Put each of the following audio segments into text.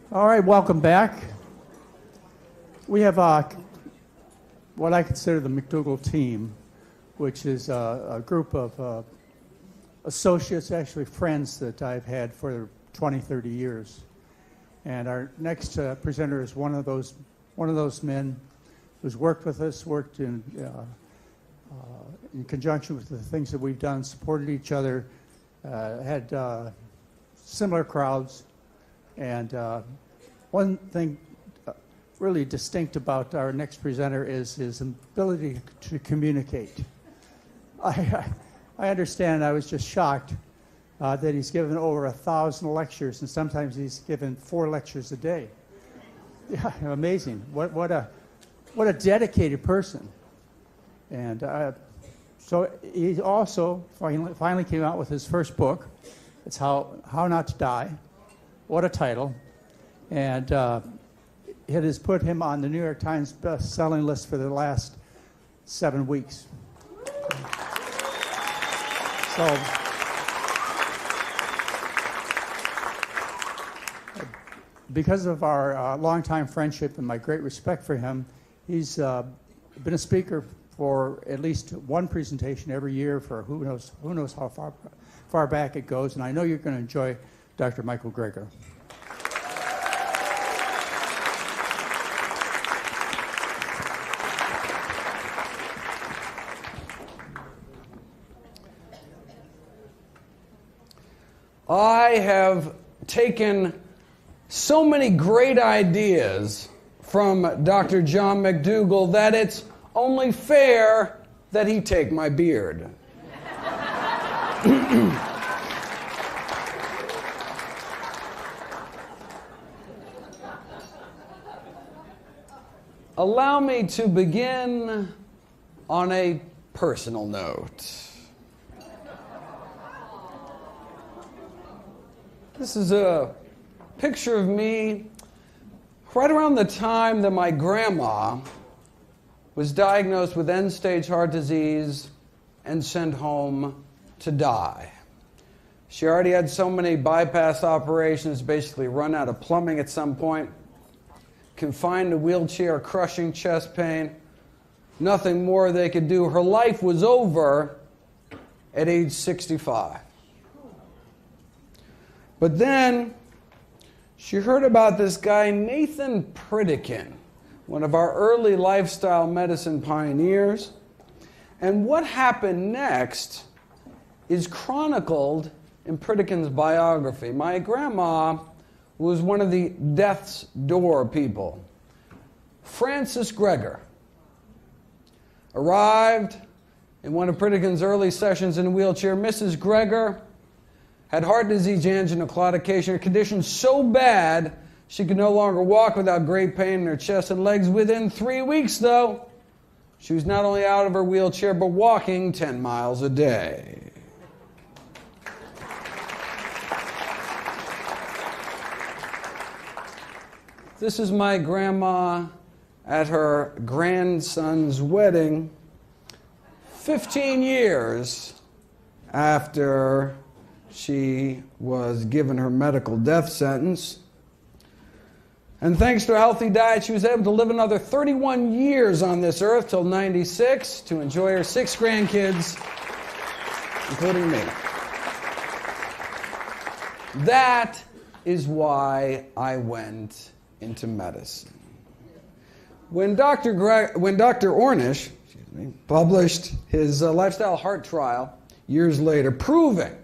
All right, welcome back. We have what I consider the McDougall team, which is a group of associates, actually friends that I've had for 20, 30 years. And our next presenter is one of those men who's worked with us, worked in conjunction with the things that we've done, supported each other, had similar crowds. And one thing really distinct about our next presenter is his ability to communicate. I understand, I was just shocked that he's given over 1,000 lectures, and sometimes he's given 4 lectures a day. Yeah, amazing. What a dedicated person. And so he also finally came out with his first book. It's How Not to Die. What a title. And it has put him on the New York Times best-selling list for the last 7 weeks. So, because of our longtime friendship and my great respect for him, he's been a speaker for at least one presentation every year for who knows how far back it goes. And I know you're going to enjoy Dr. Michael Greger. I have taken so many great ideas from Dr. John McDougall that it's only fair that he take my beard. Allow me to begin on a personal note. This is a picture of me right around the time that my grandma was diagnosed with end-stage heart disease and sent home to die. She already had so many bypass operations, basically run out of plumbing at some point, confined to wheelchair, crushing chest pain, nothing more they could do. Her life was over at age 65. But then she heard about this guy, Nathan Pritikin, one of our early lifestyle medicine pioneers. And what happened next is chronicled in Pritikin's biography. My grandma was one of the death's door people. Frances Greger arrived in one of Pritikin's early sessions in a wheelchair. Mrs. Greger had heart disease, angina, claudication, a condition so bad she could no longer walk without great pain in her chest and legs. Within 3 weeks, though, she was not only out of her wheelchair, but walking 10 miles a day. This is my grandma at her grandson's wedding, 15 years after she was given her medical death sentence. And thanks to a healthy diet, she was able to live another 31 years on this earth till 96 to enjoy her 6 grandkids, including me. That is why I went into medicine. When Dr. Ornish published his lifestyle heart trial years later, proving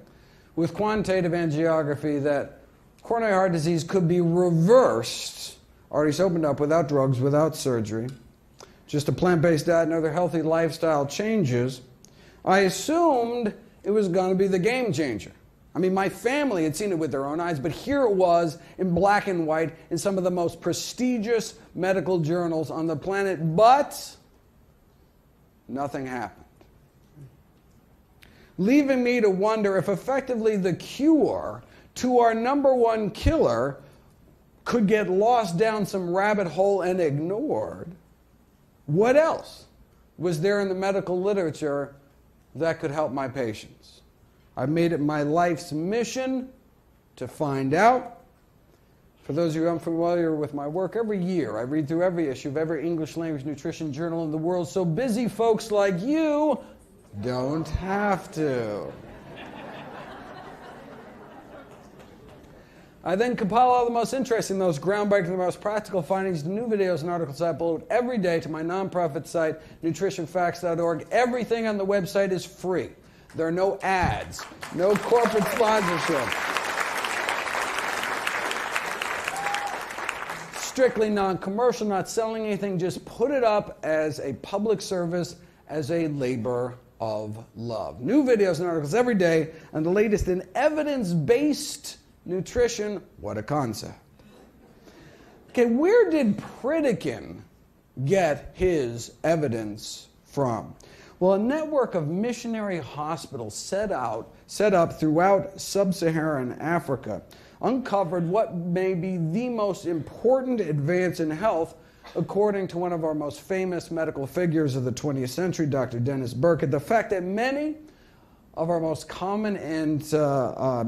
with quantitative angiography that coronary heart disease could be reversed, arteries opened up without drugs, without surgery, just a plant-based diet and other healthy lifestyle changes, I assumed it was going to be the game changer. I mean, my family had seen it with their own eyes, but here it was in black and white in some of the most prestigious medical journals on the planet, but nothing happened. Leaving me to wonder if effectively the cure to our number one killer could get lost down some rabbit hole and ignored. What else was there in the medical literature that could help my patients? I made it my life's mission to find out. For those of you unfamiliar with my work, every year I read through every issue of every English language nutrition journal in the world, so busy folks like you don't have to. I then compile all the most interesting, the most groundbreaking, the most practical findings, new videos and articles I upload every day to my nonprofit site, nutritionfacts.org. Everything on the website is free. There are no ads, no corporate sponsorship. Strictly non-commercial, not selling anything, just put it up as a public service, as a labor of love. New videos and articles every day on the latest in evidence-based nutrition. What a concept. Okay, where did Pritikin get his evidence from? Well, a network of missionary hospitals set up throughout sub-Saharan Africa uncovered what may be the most important advance in health, according to one of our most famous medical figures of the 20th century, Dr. Dennis Burkitt, the fact that many of our most common and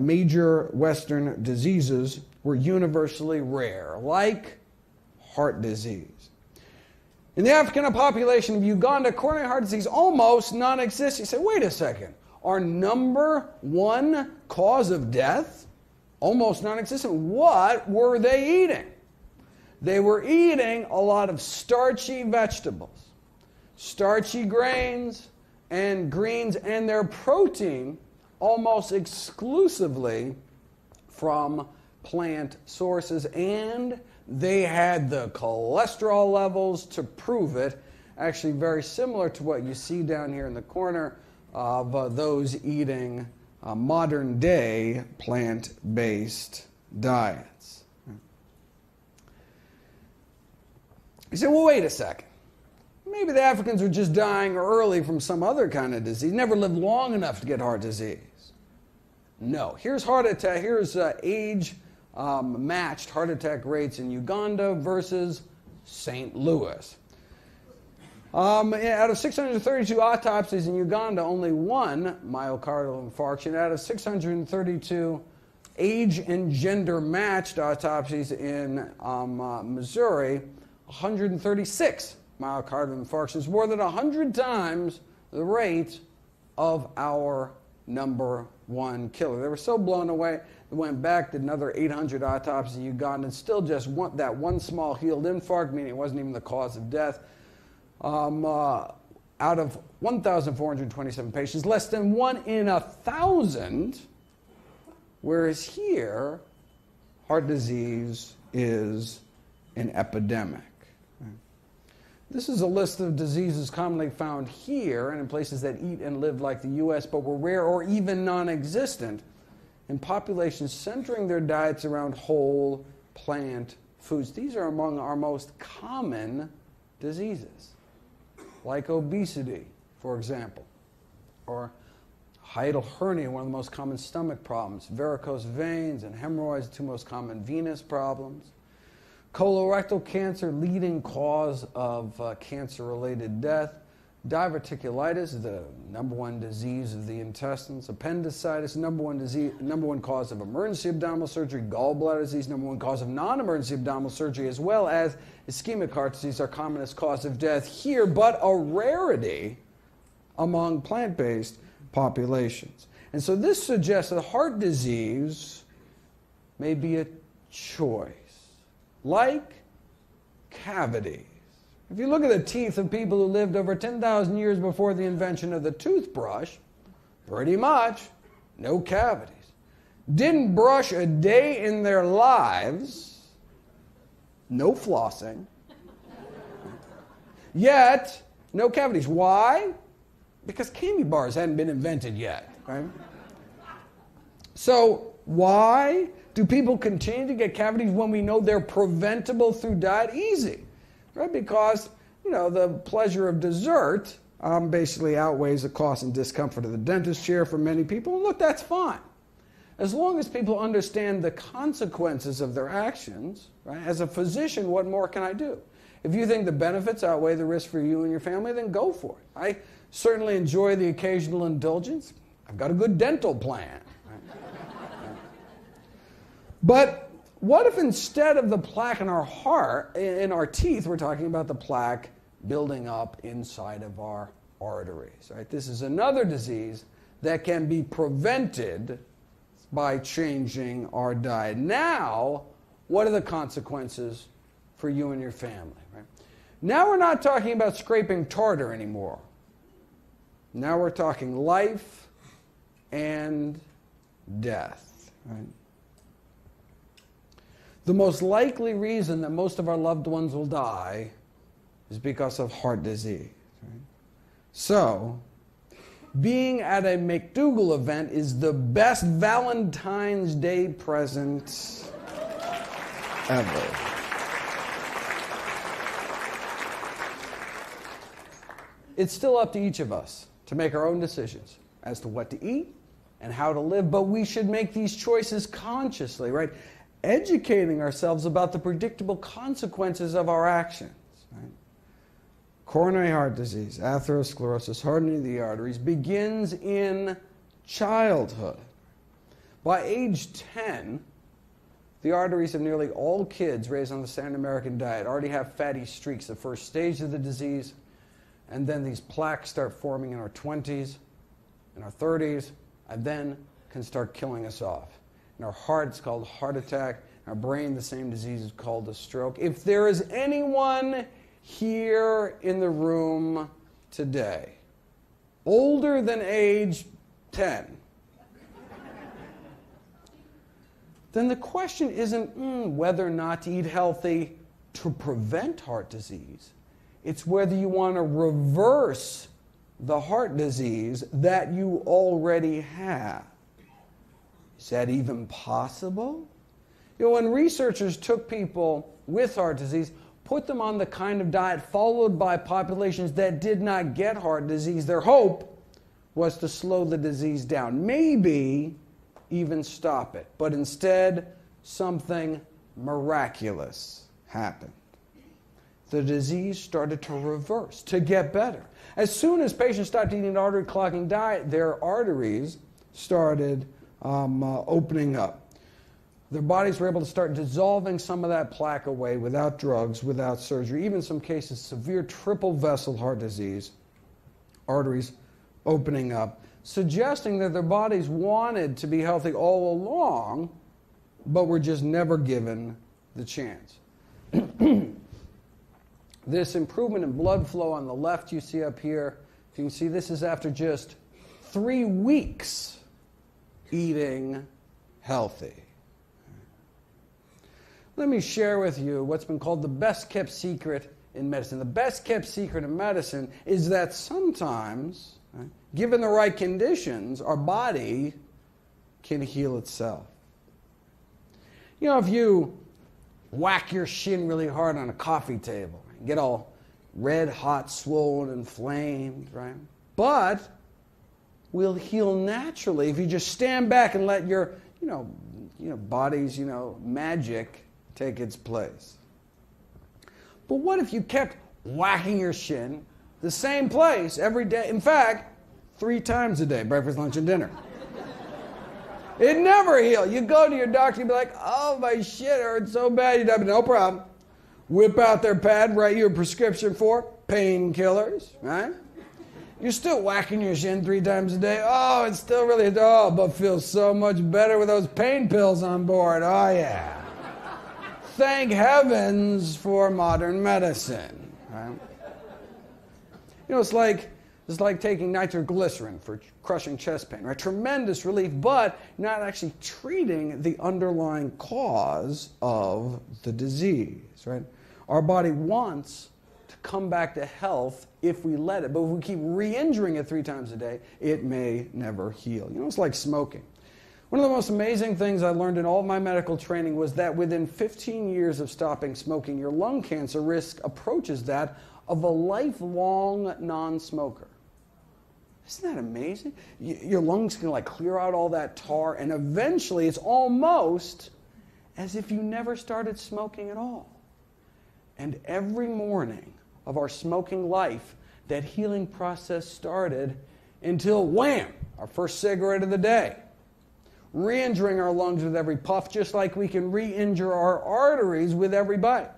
major Western diseases were universally rare, like heart disease. In the African population of Uganda, coronary heart disease almost non-existent. You say, wait a second, our number one cause of death? Almost non-existent. What were they eating? They were eating a lot of starchy vegetables, starchy grains and greens, and their protein almost exclusively from plant sources, and they had the cholesterol levels to prove it, actually very similar to what you see down here in the corner of those eating modern-day plant-based diets. You say, well, wait a second. Maybe the Africans were just dying early from some other kind of disease, never lived long enough to get heart disease. No. Here's heart attack. Here's age-matched heart attack rates in Uganda versus St. Louis. Out of 632 autopsies in Uganda, only one myocardial infarction. Out of 632 age and gender matched autopsies in Missouri, 136 myocardial infarctions, more than 100 times the rate of our number one killer. They were so blown away, they went back, did another 800 autopsies in Uganda, and still just that one small healed infarct, meaning it wasn't even the cause of death. Out of 1,427 patients, less than 1 in 1,000, whereas here, heart disease is an epidemic. This is a list of diseases commonly found here and in places that eat and live like the U.S., but were rare or even non-existent in populations centering their diets around whole plant foods. These are among our most common diseases, like obesity, for example, or hiatal hernia, one of the most common stomach problems, varicose veins and hemorrhoids, the two most common venous problems, colorectal cancer, leading cause of cancer-related death, diverticulitis, the number one disease of the intestines, appendicitis, number one cause of emergency abdominal surgery, gallbladder disease, number one cause of non-emergency abdominal surgery, as well as ischemic heart disease, our commonest cause of death here, but a rarity among plant-based populations. And so this suggests that heart disease may be a choice, like cavities. If you look at the teeth of people who lived over 10,000 years before the invention of the toothbrush, pretty much no cavities. Didn't brush a day in their lives, no flossing, yet no cavities. Why? Because candy bars hadn't been invented yet, right? So why do people continue to get cavities when we know they're preventable through diet? Easy, right? Because, the pleasure of dessert basically outweighs the cost and discomfort of the dentist chair for many people. And look, that's fine. As long as people understand the consequences of their actions, right? As a physician, what more can I do? If you think the benefits outweigh the risk for you and your family, then go for it. I certainly enjoy the occasional indulgence. I've got a good dental plan. Right? But What if instead of the plaque in our heart, in our teeth, we're talking about the plaque building up inside of our arteries, right? This is another disease that can be prevented by changing our diet. Now, what are the consequences for you and your family, right? Now we're not talking about scraping tartar anymore. Now we're talking life and death, right? The most likely reason that most of our loved ones will die is because of heart disease, right? So, being at a McDougal event is the best Valentine's Day present ever. It's still up to each of us to make our own decisions as to what to eat and how to live, but we should make these choices consciously, right? Educating ourselves about the predictable consequences of our actions, right? Coronary heart disease, atherosclerosis, hardening of the arteries begins in childhood. By age 10, the arteries of nearly all kids raised on the standard American diet already have fatty streaks, the first stage of the disease, and then these plaques start forming in our 20s, in our 30s, and then can start killing us off. In our heart, it's called heart attack. In our brain, the same disease is called a stroke. If there is anyone here in the room today older than age 10, then the question isn't whether or not to eat healthy to prevent heart disease. It's whether you want to reverse the heart disease that you already have. Is that even possible? You know, when researchers took people with heart disease, put them on the kind of diet followed by populations that did not get heart disease, their hope was to slow the disease down, maybe even stop it. But instead, something miraculous happened. The disease started to reverse, to get better. As soon as patients stopped eating an artery-clogging diet, their arteries started opening up. Their bodies were able to start dissolving some of that plaque away without drugs, without surgery, even in some cases severe triple vessel heart disease, arteries opening up, suggesting that their bodies wanted to be healthy all along, but were just never given the chance. This improvement in blood flow on the left you see up here, if you can see, this is after just 3 weeks eating healthy. Let me share with you what's been called the best kept secret in medicine. The best kept secret in medicine is that sometimes, right, given the right conditions, our body can heal itself. You know, if you whack your shin really hard on a coffee table, right, get all red, hot, swollen, inflamed, right? But we'll heal naturally if you just stand back and let your, body's, magic take its place. But what if you kept whacking your shin the same place every day? In fact, 3 times a day, breakfast, lunch, and dinner. It never healed. You go to your doctor and be like, oh, my shit hurts so bad. You'd have no problem. Whip out their pad, write you a prescription for painkillers, right? You're still whacking your shin 3 times a day. Oh, it's still really, but feels so much better with those pain pills on board. Oh, yeah. Thank heavens for modern medicine, right? It's like taking nitroglycerin for crushing chest pain, right? Tremendous relief, but not actually treating the underlying cause of the disease, right? Our body wants to come back to health if we let it, but if we keep re-injuring it 3 times a day, it may never heal. It's like smoking. One of the most amazing things I learned in all of my medical training was that within 15 years of stopping smoking, your lung cancer risk approaches that of a lifelong non-smoker. Isn't that amazing? Your lungs can clear out all that tar, and eventually it's almost as if you never started smoking at all. And every morning of our smoking life, that healing process started until, wham, our first cigarette of the day. re-injuring our lungs with every puff, just like we can re-injure our arteries with every bite.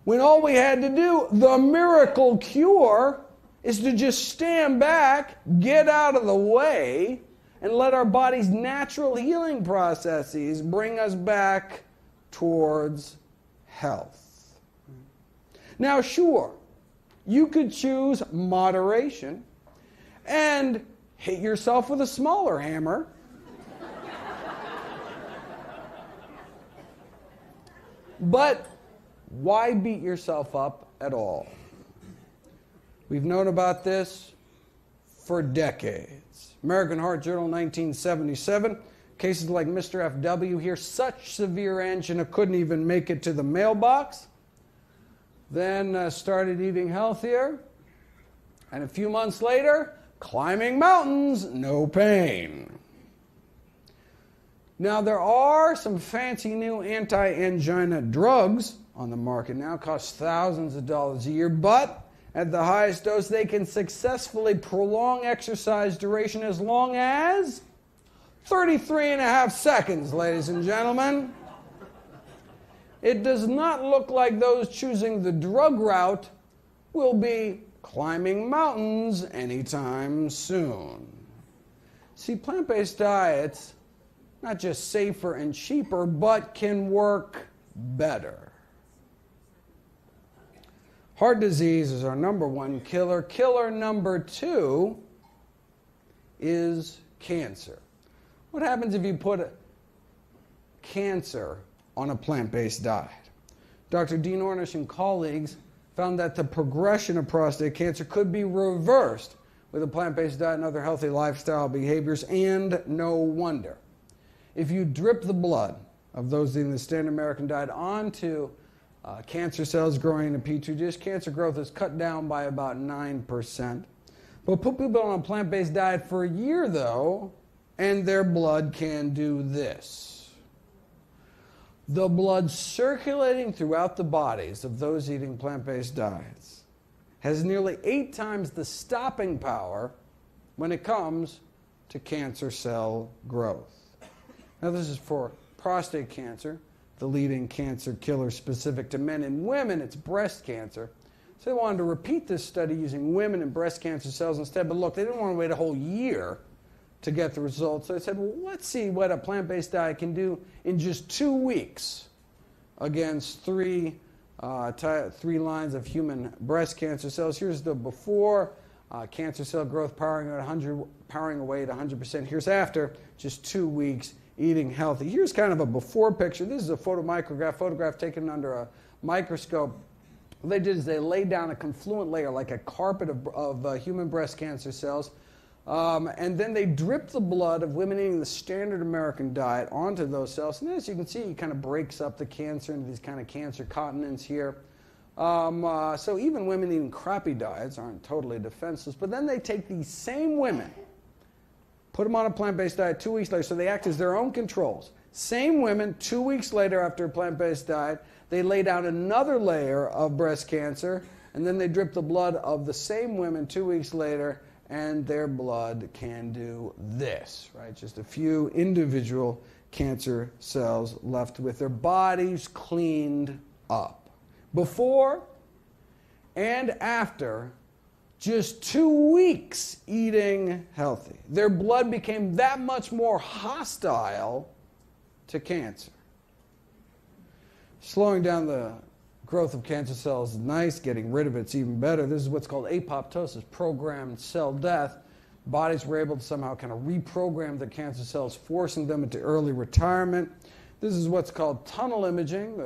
When all we had to do, the miracle cure, is to just stand back, get out of the way, and let our body's natural healing processes bring us back towards health. Now, sure, you could choose moderation and hit yourself with a smaller hammer. But why beat yourself up at all? We've known about this for decades. American Heart Journal, 1977. Cases like Mr. F.W. here, such severe angina, couldn't even make it to the mailbox. Then started eating healthier. And a few months later, climbing mountains, no pain. Now, there are some fancy new anti-angina drugs on the market now, cost thousands of dollars a year, but at the highest dose, they can successfully prolong exercise duration as long as 33 and a half seconds, ladies and gentlemen. It does not look like those choosing the drug route will be climbing mountains anytime soon. See, plant-based diets, not just safer and cheaper, but can work better. Heart disease is our number one killer. Killer number two is cancer. What happens if you put cancer on a plant-based diet? Dr. Dean Ornish and colleagues found that the progression of prostate cancer could be reversed with a plant-based diet and other healthy lifestyle behaviors, and no wonder. If you drip the blood of those eating the standard American diet onto cancer cells growing in a petri dish, cancer growth is cut down by about 9%. But put people on a plant-based diet for a year, though, and their blood can do this. The blood circulating throughout the bodies of those eating plant-based diets has nearly 8 times the stopping power when it comes to cancer cell growth. Now, this is for prostate cancer, the leading cancer killer specific to men and women. It's breast cancer. So they wanted to repeat this study using women and breast cancer cells instead. But look, they didn't want to wait a whole year to get the results. So they said, well, let's see what a plant-based diet can do in just 2 weeks against three lines of human breast cancer cells. Here's the before, cancer cell growth powering away at 100%. Here's after, just 2 weeks eating healthy. Here's kind of a before picture. This is a photograph taken under a microscope. What they did is they laid down a confluent layer, like a carpet of human breast cancer cells, and then they dripped the blood of women eating the standard American diet onto those cells. And as you can see, it kind of breaks up the cancer into these kind of cancer continents here. So even women eating crappy diets aren't totally defenseless. But then they take these same women, put them on a plant-based diet 2 weeks later, so they act as their own controls. Same women, 2 weeks later after a plant-based diet, they lay down another layer of breast cancer, and then they drip the blood of the same women 2 weeks later, and their blood can do this, right? Just a few individual cancer cells left with their bodies cleaned up. Before and after just 2 weeks eating healthy, their blood became that much more hostile to cancer. Slowing down the growth of cancer cells is nice. Getting rid of it's even better. This is what's called apoptosis, programmed cell death. Bodies were able to somehow kind of reprogram the cancer cells, forcing them into early retirement. This is what's called tunnel imaging,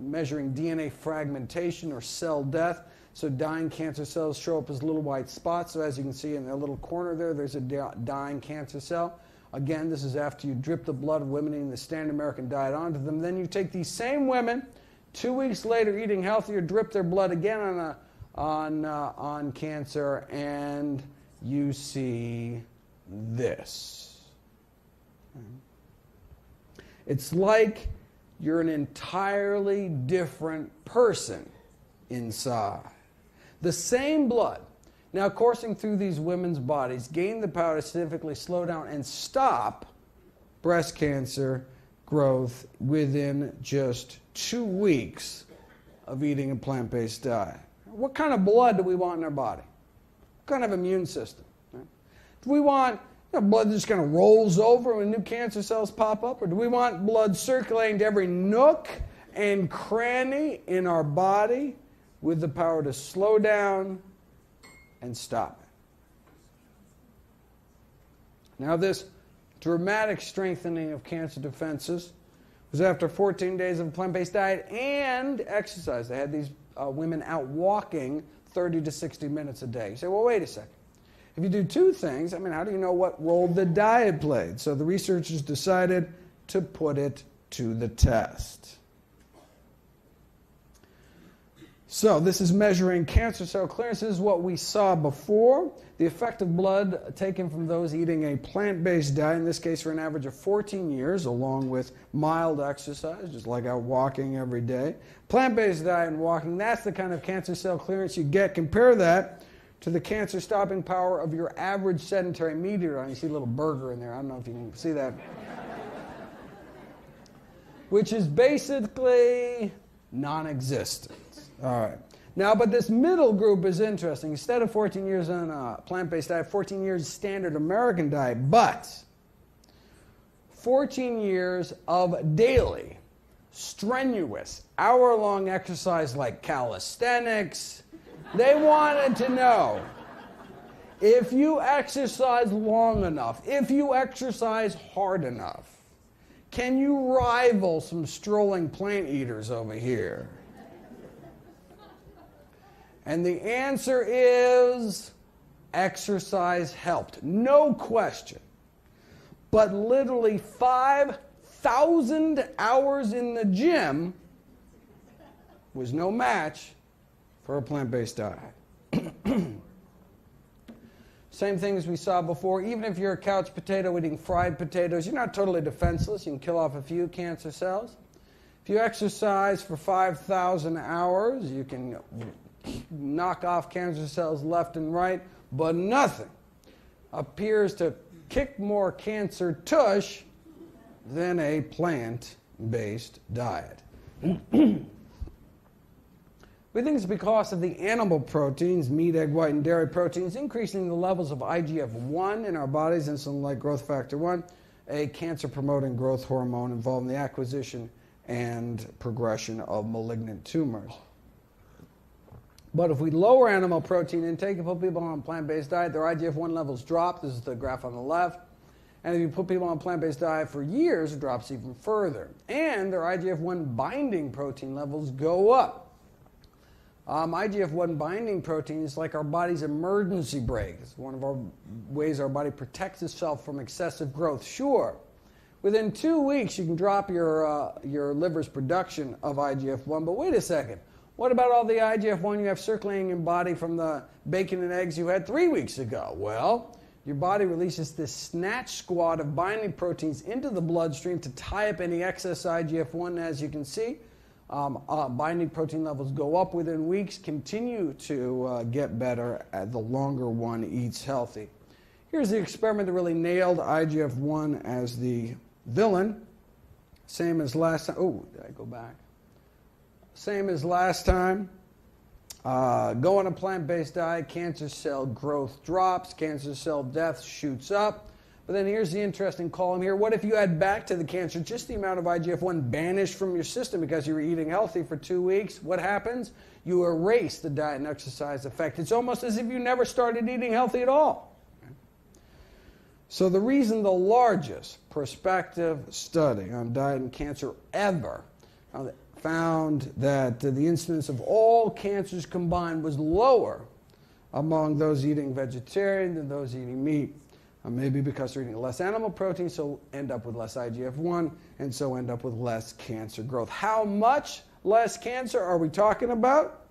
measuring DNA fragmentation or cell death. So dying cancer cells show up as little white spots. So as you can see in the little corner there, there's a dying cancer cell. Again, this is after you drip the blood of women eating the standard American diet onto them. Then you take these same women, 2 weeks later eating healthier, drip their blood again on cancer, and you see this. It's like you're an entirely different person inside. The same blood now coursing through these women's bodies gain the power to significantly slow down and stop breast cancer growth within just 2 weeks of eating a plant-based diet. What kind of blood do we want in our body? What kind of immune system? Right? Do we want blood that just kind of rolls over when new cancer cells pop up? Or do we want blood circulating to every nook and cranny in our body with the power to slow down and stop it? Now, this dramatic strengthening of cancer defenses was after 14 days of a plant-based diet and exercise. They had these women out walking 30 to 60 minutes a day. You say, well, wait a second. If you do two things, how do you know what role the diet played? So the researchers decided to put it to the test. So this is measuring cancer cell clearance. This is what we saw before. The effect of blood taken from those eating a plant-based diet, in this case for an average of 14 years, along with mild exercise, just like out walking every day. Plant-based diet and walking, that's the kind of cancer cell clearance you get. Compare that to the cancer-stopping power of your average sedentary meat eater. You see a little burger in there. I don't know if you can see that. Which is basically non-existent. All right. Now, but this middle group is interesting. Instead of 14 years on a plant-based diet, 14 years standard American diet, but 14 years of daily, strenuous, hour-long exercise like calisthenics. They wanted to know, if you exercise long enough, if you exercise hard enough, can you rival some strolling plant eaters over here? And the answer is exercise helped. No question. But literally 5,000 hours in the gym was no match for a plant-based diet. Same thing as we saw before. Even if you're a couch potato eating fried potatoes, you're not totally defenseless. You can kill off a few cancer cells. If you exercise for 5,000 hours, you can knock off cancer cells left and right, but nothing appears to kick more cancer tush than a plant-based diet. We think it's because of the animal proteins, meat, egg white, and dairy proteins, increasing the levels of IGF-1 in our bodies, insulin-like growth factor 1, a cancer-promoting growth hormone involved in the acquisition and progression of malignant tumors. But if we lower animal protein intake and put people on a plant-based diet, their IGF-1 levels drop. This is the graph on the left. And if you put people on a plant-based diet for years, it drops even further. And their IGF-1 binding protein levels go up. IGF-1 binding protein is like our body's emergency brake. It's one of our ways our body protects itself from excessive growth. Sure, within 2 weeks you can drop your liver's production of IGF-1, but wait a second. What about all the IGF-1 you have circulating in your body from the bacon and eggs you had 3 weeks ago? Well, your body releases this snatch squad of binding proteins into the bloodstream to tie up any excess IGF-1. As you can see, binding protein levels go up within weeks, continue to get better the longer one eats healthy. Here's the experiment that really nailed IGF-1 as the villain. Same as last time. Oh, did I go back? Same as last time. Go on a plant-based diet, cancer cell growth drops, cancer cell death shoots up. But then here's the interesting column here. What if you add back to the cancer just the amount of IGF-1 banished from your system because you were eating healthy for 2 weeks? What happens? You erase the diet and exercise effect. It's almost as if you never started eating healthy at all. So the reason the largest prospective study on diet and cancer ever found that the incidence of all cancers combined was lower among those eating vegetarian than those eating meat. Maybe because they're eating less animal protein, so end up with less IGF-1, and so end up with less cancer growth. How much less cancer are we talking about?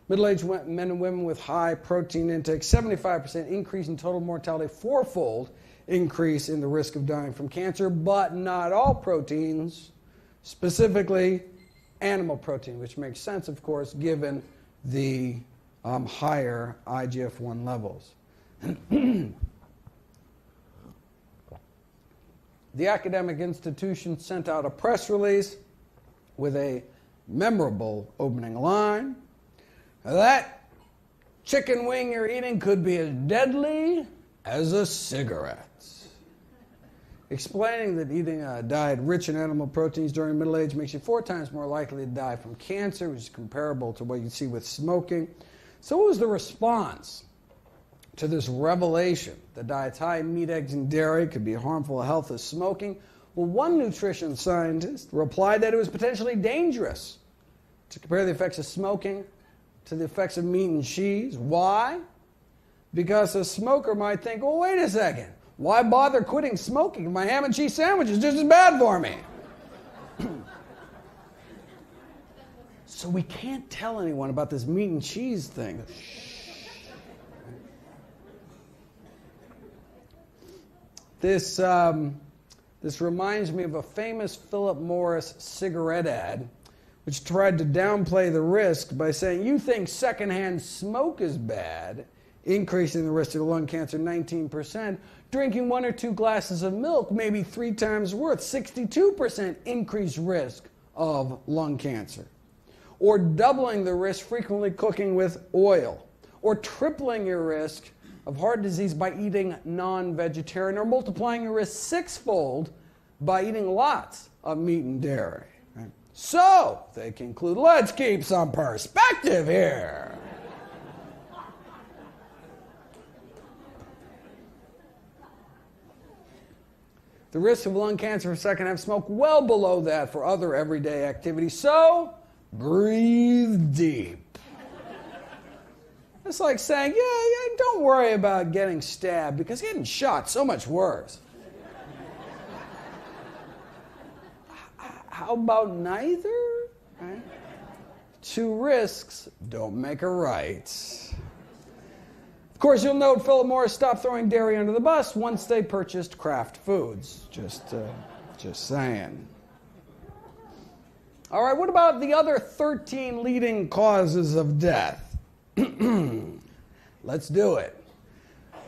Middle-aged men and women with high protein intake, 75% increase in total mortality, 4-fold increase in the risk of dying from cancer, but not all proteins, specifically animal protein, which makes sense, of course, given the higher IGF-1 levels. the academic institution sent out a press release with a memorable opening line. That chicken wing you're eating could be as deadly as a cigarette. Explaining that eating a diet rich in animal proteins during middle age makes you 4 times more likely to die from cancer, which is comparable to what you see with smoking. So what was the response to this revelation that diets high in meat, eggs, and dairy could be harmful to health as smoking? Well, one nutrition scientist replied that it was potentially dangerous to compare the effects of smoking to the effects of meat and cheese. Why? Because a smoker might think, well, wait a second. Why bother quitting smoking if my ham and cheese sandwich is just as bad for me? So we can't tell anyone about this meat and cheese thing. This reminds me of a famous Philip Morris cigarette ad, which tried to downplay the risk by saying, you think secondhand smoke is bad, increasing the risk of lung cancer 19%. Drinking 1 or 2 glasses of milk, maybe 3 times worth, 62% increased risk of lung cancer. Or doubling the risk frequently cooking with oil. Or tripling your risk of heart disease by eating non-vegetarian. Or multiplying your risk 6-fold by eating lots of meat and dairy. Right? So, they conclude, let's keep some perspective here. The risk of lung cancer for secondhand smoke well below that for other everyday activities. So, breathe deep. It's like saying, yeah, don't worry about getting stabbed because getting shot so much worse. How about neither? Right? 2 risks don't make a right. Of course, you'll note Philip Morris stopped throwing dairy under the bus once they purchased Kraft Foods. Just saying. All right, what about the other 13 leading causes of death? Let's do it.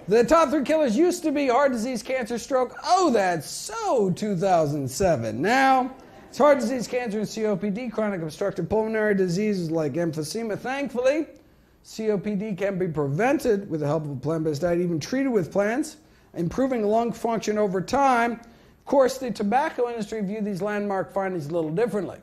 The top 3 killers used to be heart disease, cancer, stroke. Oh, that's so 2007. Now, it's heart disease, cancer, and COPD, chronic obstructive pulmonary diseases like emphysema. Thankfully, COPD can be prevented with the help of a plant-based diet, even treated with plants, improving lung function over time. Of course, the tobacco industry viewed these landmark findings a little differently.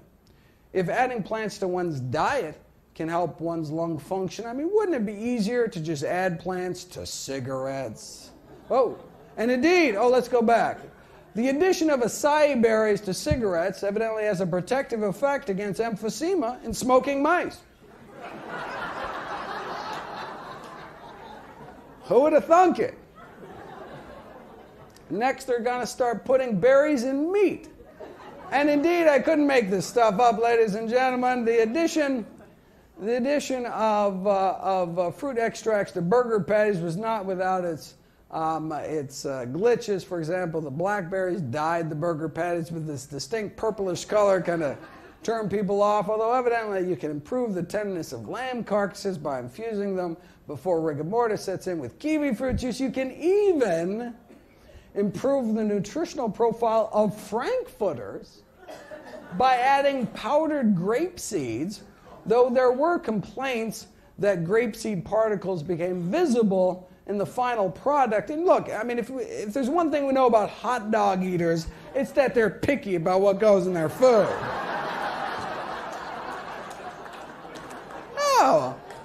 If adding plants to one's diet can help one's lung function, I mean, wouldn't it be easier to just add plants to cigarettes? Oh, and indeed, let's go back. The addition of acai berries to cigarettes evidently has a protective effect against emphysema in smoking mice. Who would have thunk it? Next, they're going to start putting berries in meat. And indeed, I couldn't make this stuff up, ladies and gentlemen. The addition of fruit extracts to burger patties was not without its glitches. For example, the blackberries dyed the burger patties with this distinct purplish color, kind of turned people off, although evidently you can improve the tenderness of lamb carcasses by infusing them before rigor mortis sets in with kiwi fruit juice. You can even improve the nutritional profile of frankfurters by adding powdered grape seeds, though there were complaints that grapeseed particles became visible in the final product. And look, I mean, if there's one thing we know about hot dog eaters, it's that they're picky about what goes in their food.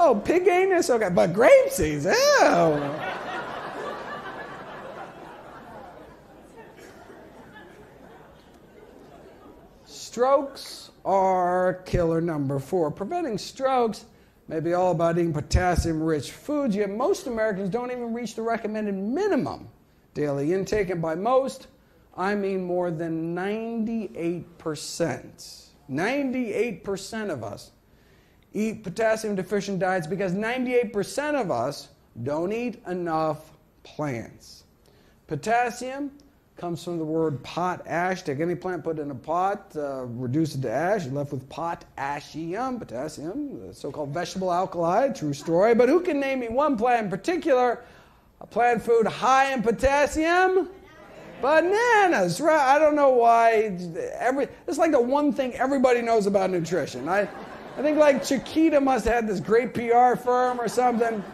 Oh, pig anus? Okay, but grape seeds, ew. Strokes are killer number 4. Preventing strokes may be all about eating potassium-rich foods, yet most Americans don't even reach the recommended minimum daily intake, and by most, I mean more than 98%. 98% of us eat potassium-deficient diets because 98% of us don't eat enough plants. Potassium comes from the word potash. Take any plant, put it in a pot, reduce it to ash, you're left with potassium, potassium, the so-called vegetable alkali, true story. But who can name me one plant in particular, a plant food high in potassium? Bananas, right? I don't know why. It's like the one thing everybody knows about nutrition. I think like Chiquita must have had this great PR firm or something.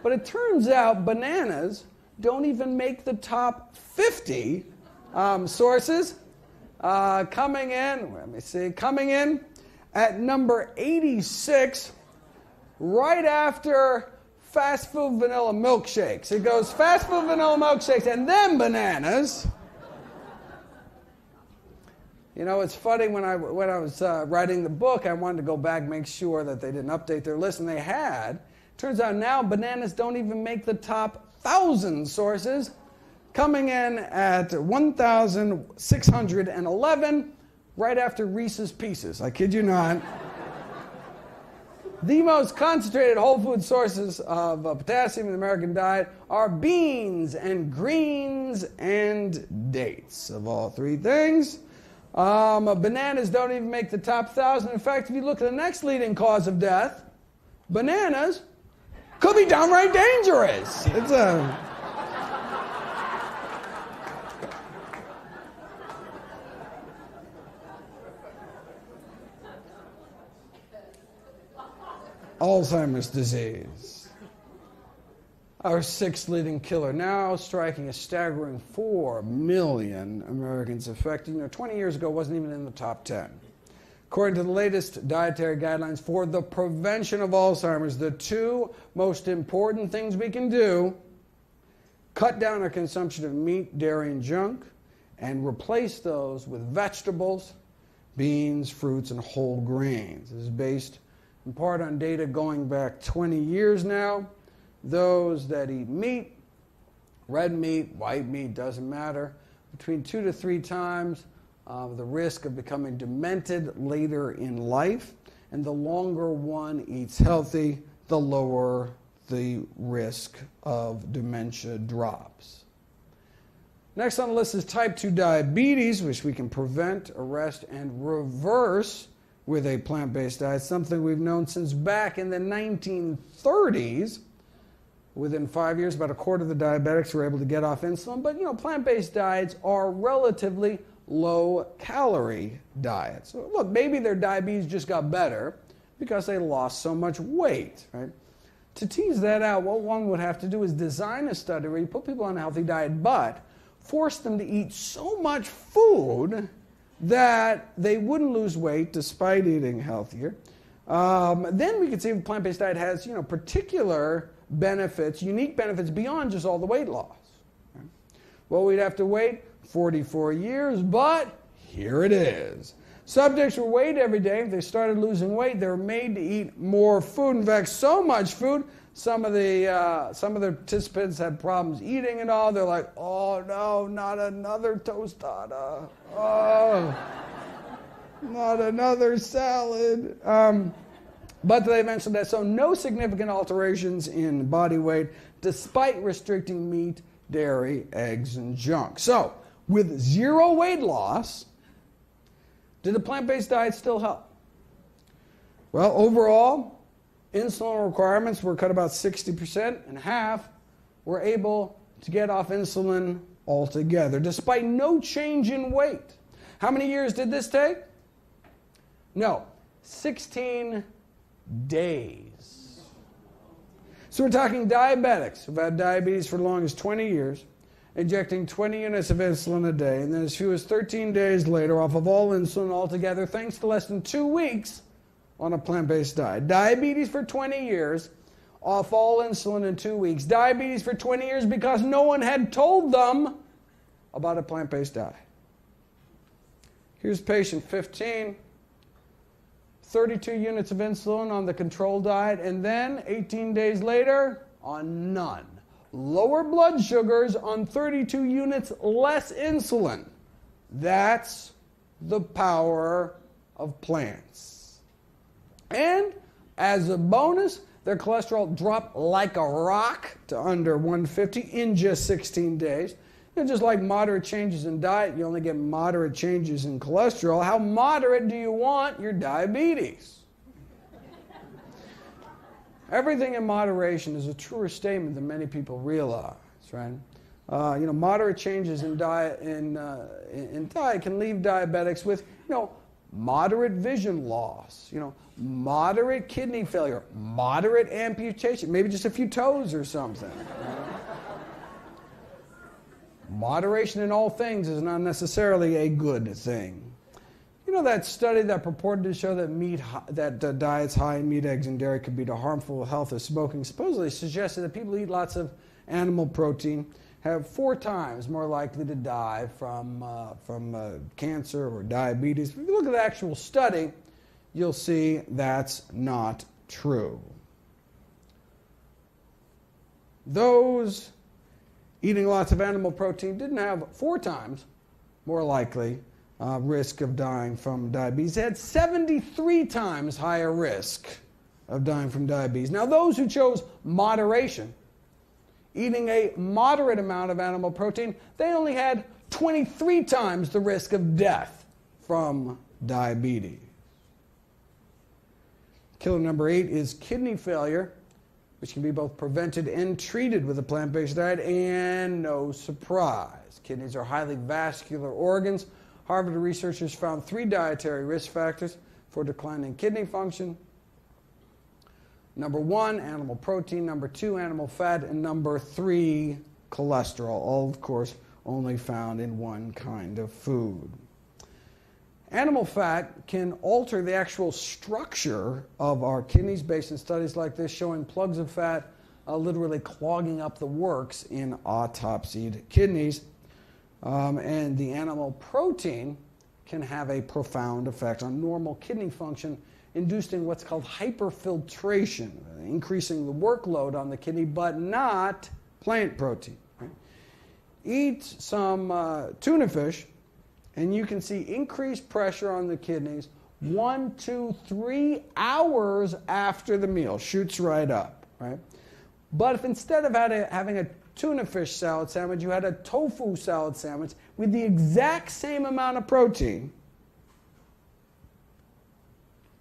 But it turns out bananas don't even make the top 50 sources. Coming in at number 86, right after fast food vanilla milkshakes. It goes fast food vanilla milkshakes and then bananas. You know, it's funny, when I was writing the book, I wanted to go back and make sure that they didn't update their list, and they had. Turns out now bananas don't even make the top 1,000 sources, coming in at 1,611, right after Reese's Pieces. I kid you not. The most concentrated whole food sources of potassium in the American diet are beans and greens and dates. Of all three things, bananas don't even make the top 1,000. In fact, if you look at the next leading cause of death, bananas could be downright dangerous. It's a... Alzheimer's disease, our sixth leading killer, now striking a staggering 4 million Americans affected. 20 years ago, it wasn't even in the top 10. According to the latest dietary guidelines for the prevention of Alzheimer's, the two most important things we can do: cut down our consumption of meat, dairy, and junk, and replace those with vegetables, beans, fruits, and whole grains. This is based in part on data going back 20 years now. Those that eat meat, red meat, white meat, doesn't matter, between 2 to 3 times the risk of becoming demented later in life. And the longer one eats healthy, the lower the risk of dementia drops. Next on the list is type 2 diabetes, which we can prevent, arrest, and reverse with a plant-based diet, something we've known since back in the 1930s. Within 5 years, about a quarter of the diabetics were able to get off insulin. But, plant-based diets are relatively low-calorie diets. So, look, maybe their diabetes just got better because they lost so much weight, right? To tease that out, what one would have to do is design a study where you put people on a healthy diet, but force them to eat so much food that they wouldn't lose weight despite eating healthier. Then we could see if a plant-based diet has, particular benefits, unique benefits beyond just all the weight loss. Right? Well, we'd have to wait 44 years, but here it is. Subjects were weighed every day. If they started losing weight, they were made to eat more food. In fact, so much food, some of the participants had problems eating it all. They're like, oh no, not another tostada. Oh, not another salad. But they mentioned that, so no significant alterations in body weight despite restricting meat, dairy, eggs, and junk. So, with zero weight loss, did the plant-based diet still help? Well, overall, insulin requirements were cut about 60%, and half were able to get off insulin altogether, despite no change in weight. How many years did this take? No, 16 days. So we're talking diabetics who've had diabetes for as long as 20 years, injecting 20 units of insulin a day, and then as few as 13 days later off of all insulin altogether, thanks to less than 2 weeks on a plant-based diet. Diabetes for 20 years, off all insulin in 2 weeks. Diabetes for 20 years because no one had told them about a plant-based diet. Here's patient 15. 32 units of insulin on the control diet, and then 18 days later, on none. Lower blood sugars on 32 units less insulin. That's the power of plants. And as a bonus, their cholesterol dropped like a rock to under 150 in just 16 days. Just like moderate changes in diet, you only get moderate changes in cholesterol. How moderate do you want your diabetes? Everything in moderation is a truer statement than many people realize, right? Moderate changes in diet in diet can leave diabetics with, moderate vision loss, moderate kidney failure, moderate amputation, maybe just a few toes or something. Moderation in all things is not necessarily a good thing. That study that purported to show that diets high in meat, eggs, and dairy could be to harmful health as smoking supposedly suggested that people who eat lots of animal protein have 4 times more likely to die from cancer or diabetes. If you look at the actual study, you'll see that's not true. Those eating lots of animal protein didn't have 4 times more likely risk of dying from diabetes. They had 73 times higher risk of dying from diabetes. Now, those who chose moderation, eating a moderate amount of animal protein, they only had 23 times the risk of death from diabetes. Killer number 8 is kidney failure, which can be both prevented and treated with a plant-based diet, and no surprise. Kidneys are highly vascular organs. Harvard researchers found 3 dietary risk factors for declining kidney function. Number 1, animal protein. Number 2, animal fat. And number 3, cholesterol. All, of course, only found in one kind of food. Animal fat can alter the actual structure of our kidneys based on studies like this showing plugs of fat literally clogging up the works in autopsied kidneys. And the animal protein can have a profound effect on normal kidney function, inducing what's called hyperfiltration, increasing the workload on the kidney, but not plant protein. Right? Eat some tuna fish, and you can see increased pressure on the kidneys 1, 2, 3 hours after the meal. Shoots right up. Right? But if instead of having a tuna fish salad sandwich, you had a tofu salad sandwich with the exact same amount of protein,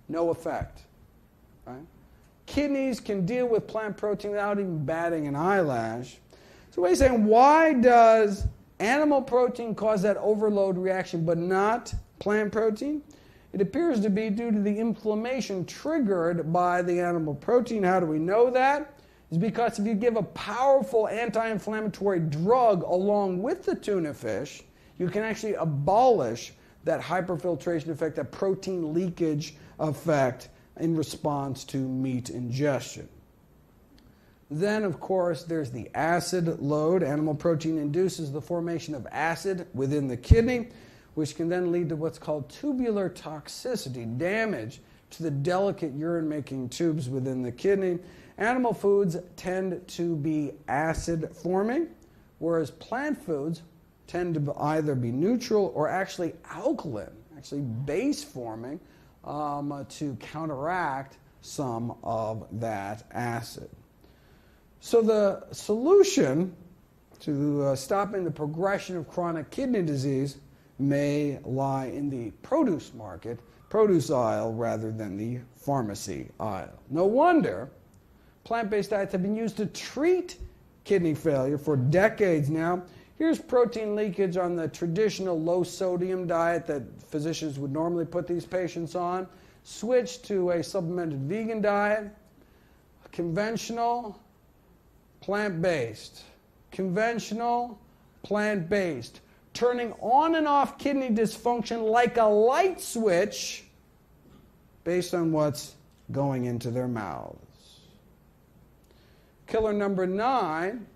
no effect. Right? Kidneys can deal with plant protein without even batting an eyelash. So what are you saying? Why does animal protein cause that overload reaction but not plant protein? It appears to be due to the inflammation triggered by the animal protein. How do we know that? Is because if you give a powerful anti-inflammatory drug along with the tuna fish, you can actually abolish that hyperfiltration effect, that protein leakage effect in response to meat ingestion. Then, of course, there's the acid load. Animal protein induces the formation of acid within the kidney, which can then lead to what's called tubular toxicity, damage to the delicate urine-making tubes within the kidney. Animal foods tend to be acid-forming, whereas plant foods tend to either be neutral or actually alkaline, actually base-forming, to counteract some of that acid. So the solution to stopping the progression of chronic kidney disease may lie in the produce market, produce aisle, rather than the pharmacy aisle. No wonder plant-based diets have been used to treat kidney failure for decades now. Here's protein leakage on the traditional low-sodium diet that physicians would normally put these patients on. Switch to a supplemented vegan diet, conventional, plant-based, conventional, plant-based, turning on and off kidney dysfunction like a light switch based on what's going into their mouths. Killer number 9,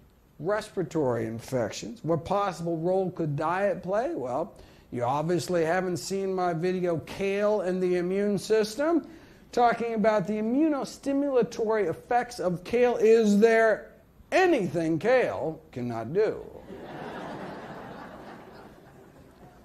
respiratory infections. What possible role could diet play? Well, you obviously haven't seen my video, Kale and the Immune System, talking about the immunostimulatory effects of kale. Is there anything kale cannot do?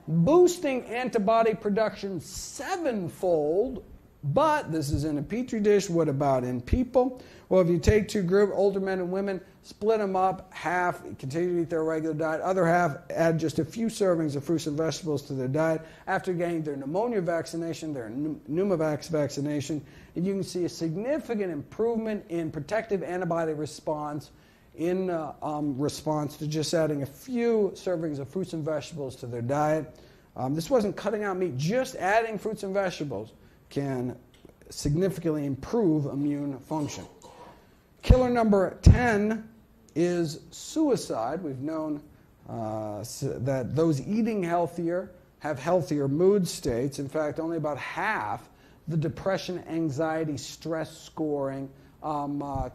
Boosting antibody production 7-fold, but this is in a petri dish. What about in people? Well, if you take 2 groups, older men and women, split them up, half continue to eat their regular diet, other half add just a few servings of fruits and vegetables to their diet after getting their pneumonia vaccination, their Pneumovax vaccination, and you can see a significant improvement in protective antibody response in response to just adding a few servings of fruits and vegetables to their diet. This wasn't cutting out meat, just adding fruits and vegetables can significantly improve immune function. Killer number 10 is suicide. We've known that those eating healthier have healthier mood states. In fact, only about half the depression, anxiety, stress scoring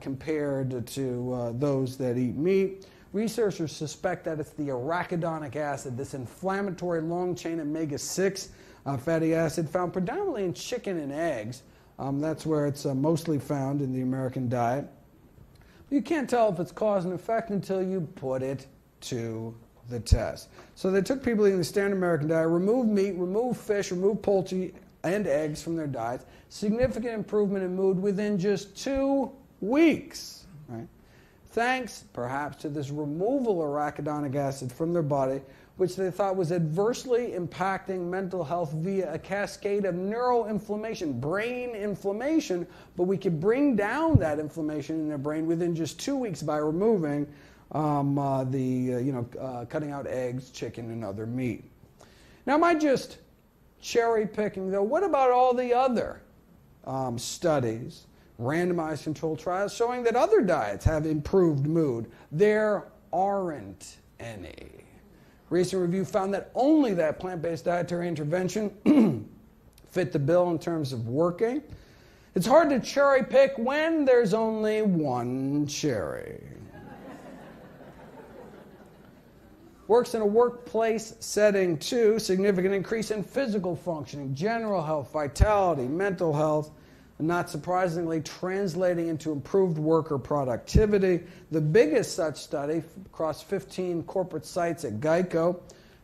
compared to those that eat meat. Researchers suspect that it's the arachidonic acid, this inflammatory long-chain omega-6 fatty acid found predominantly in chicken and eggs. That's where it's mostly found in the American diet. You can't tell if it's cause and effect until you put it to the test. So they took people eating the standard American diet, removed meat, removed fish, removed poultry and eggs from their diets. Significant improvement in mood within just 2 weeks. Right? Thanks, perhaps, to this removal of arachidonic acid from their body, which they thought was adversely impacting mental health via a cascade of neuroinflammation, brain inflammation, but we could bring down that inflammation in their brain within just 2 weeks by removing cutting out eggs, chicken, and other meat. Now, am I just cherry picking, though? What about all the other studies, randomized controlled trials, showing that other diets have improved mood? There aren't any. Recent review found that only that plant-based dietary intervention fit the bill in terms of working. It's hard to cherry pick when there's only one cherry. Works in a workplace setting too, significant increase in physical functioning, general health, vitality, mental health, and not surprisingly translating into improved worker productivity. The biggest such study across 15 corporate sites at Geico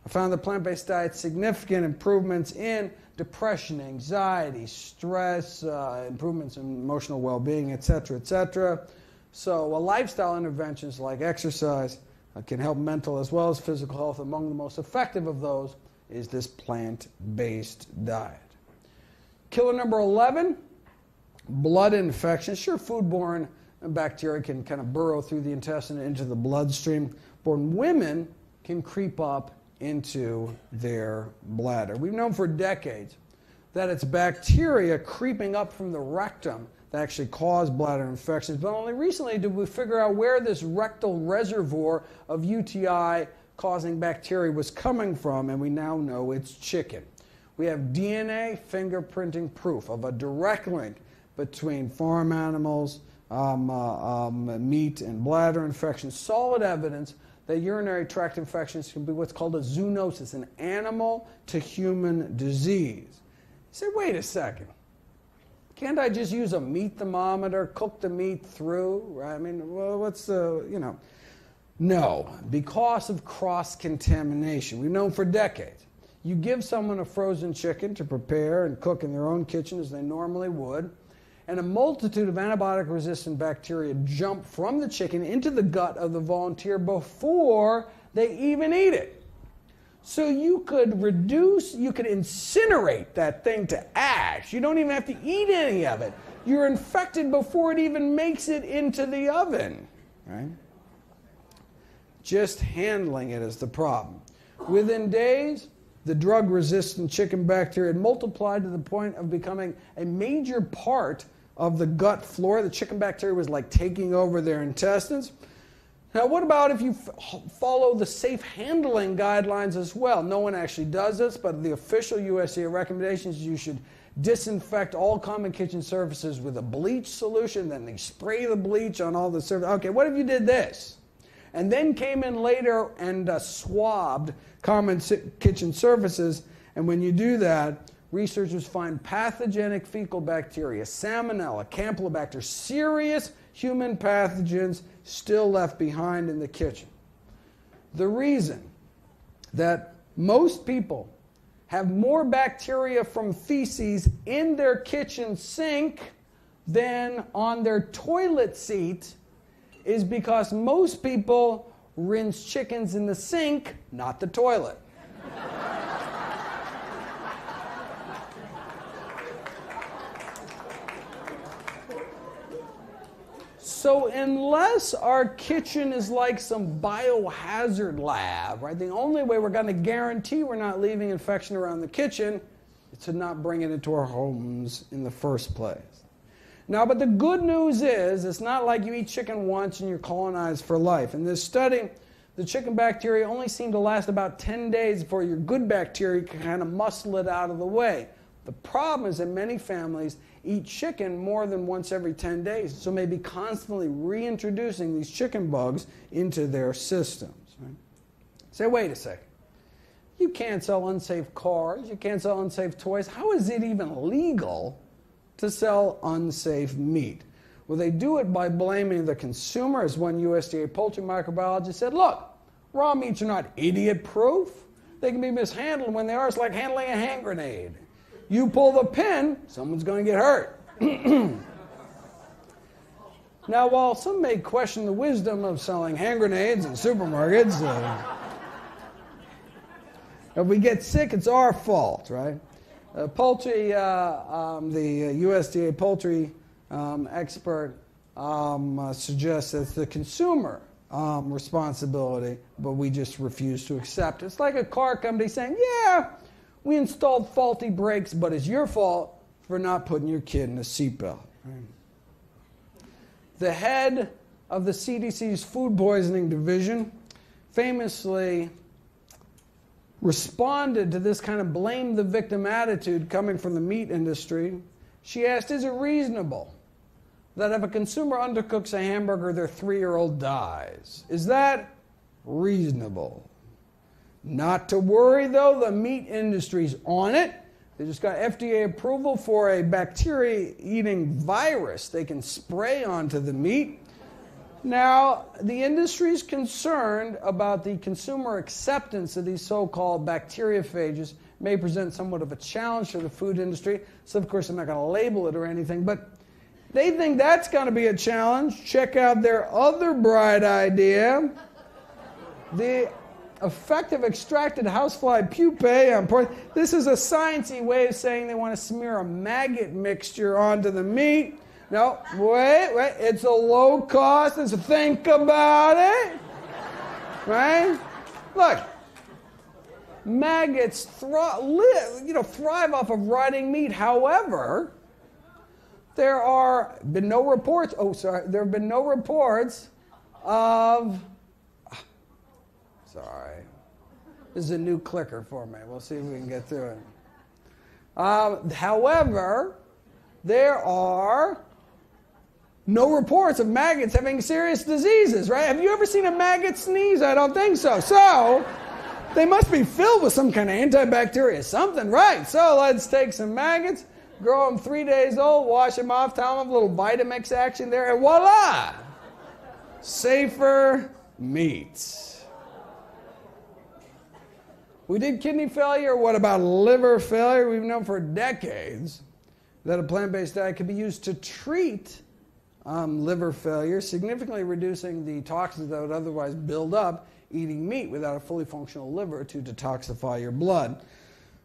found that plant-based diets significant improvements in depression, anxiety, stress, improvements in emotional well-being, etc., etc. So lifestyle interventions like exercise can help mental as well as physical health. Among the most effective of those is this plant-based diet. Killer number 11, blood infections. Sure, foodborne bacteria can kind of burrow through the intestine into the bloodstream, but women can creep up into their bladder. We've known for decades that it's bacteria creeping up from the rectum that actually cause bladder infections, but only recently did we figure out where this rectal reservoir of UTI-causing bacteria was coming from, and we now know it's chicken. We have DNA fingerprinting proof of a direct link between farm animals, meat, and bladder infections. Solid evidence that urinary tract infections can be what's called a zoonosis, an animal-to-human disease. You say, wait a second. Can't I just use a meat thermometer, cook the meat through? Right? I mean, well, what's the, No, because of cross-contamination. We've known for decades. You give someone a frozen chicken to prepare and cook in their own kitchen as they normally would, and a multitude of antibiotic-resistant bacteria jump from the chicken into the gut of the volunteer before they even eat it. So you could incinerate that thing to ash. You don't even have to eat any of it. You're infected before it even makes it into the oven, right? Just handling it is the problem. Within days, the drug-resistant chicken bacteria had multiplied to the point of becoming a major part of the gut flora. The chicken bacteria was like taking over their intestines. Now, what about if you follow the safe handling guidelines as well? No one actually does this, but the official USDA recommendations, you should disinfect all common kitchen surfaces with a bleach solution, then they spray the bleach on all the surfaces. Okay, what if you did this? And then came in later and swabbed common kitchen surfaces, and when you do that, researchers find pathogenic fecal bacteria, Salmonella, Campylobacter, serious human pathogens still left behind in the kitchen. The reason that most people have more bacteria from feces in their kitchen sink than on their toilet seat is because most people rinse chickens in the sink, not the toilet. So unless our kitchen is like some biohazard lab, right, the only way we're going to guarantee we're not leaving infection around the kitchen is to not bring it into our homes in the first place. Now, but the good news is, it's not like you eat chicken once and you're colonized for life. In this study, the chicken bacteria only seem to last about 10 days before your good bacteria can kind of muscle it out of the way. The problem is that many families eat chicken more than once every 10 days, so may be constantly reintroducing these chicken bugs into their systems. Right? Say, wait a second. You can't sell unsafe cars. You can't sell unsafe toys. How is it even legal to sell unsafe meat? Well, they do it by blaming the consumer. As one USDA poultry microbiologist said, look, raw meats are not idiot-proof. They can be mishandled. When they are, it's like handling a hand grenade. You pull the pin, someone's going to get hurt. Now, while some may question the wisdom of selling hand grenades in supermarkets, if we get sick, it's our fault, right? Poultry, the USDA poultry expert suggests it's the consumer responsibility, but we just refuse to accept it. It's like a car company saying, yeah, we installed faulty brakes, but it's your fault for not putting your kid in a seatbelt. Right? The head of the CDC's food poisoning division famously responded to this kind of blame the victim attitude coming from the meat industry. She asked, is it reasonable that if a consumer undercooks a hamburger, their 3-year-old dies? Is that reasonable? Not to worry, though, the meat industry's on it. They just got FDA approval for a bacteria-eating virus they can spray onto the meat. Now, the industry's concerned about the consumer acceptance of these so-called bacteriophages may present somewhat of a challenge to the food industry. So, of course, I'm not going to label it or anything, but they think that's going to be a challenge. Check out their other bright idea. The effect of extracted housefly pupae on pork. This is a sciencey way of saying they want to smear a maggot mixture onto the meat. No, wait, it's a low cost. Let's think about it. Right? Look, maggots thrive off of rotting meat. However, there have been no reports of, sorry, this is a new clicker for me. We'll see if we can get through it. However, there are no reports of maggots having serious diseases, right? Have you ever seen a maggot sneeze? I don't think so. So, they must be filled with some kind of antibacteria, something, right? So, let's take some maggots, grow them 3 days old, wash them off, tell them a little Vitamix action there, and voila! Safer meats. We did kidney failure. What about liver failure? We've known for decades that a plant-based diet can be used to treat liver failure, significantly reducing the toxins that would otherwise build up eating meat without a fully functional liver to detoxify your blood.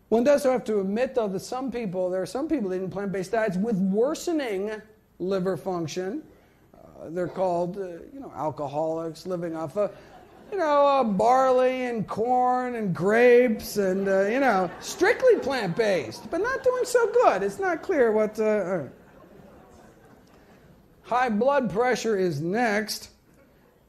One does have to admit, though, that there are some people eating plant-based diets with worsening liver function. They're called, alcoholics living off of, barley and corn and grapes and, strictly plant-based, but not doing so good. It's not clear what... High blood pressure is next,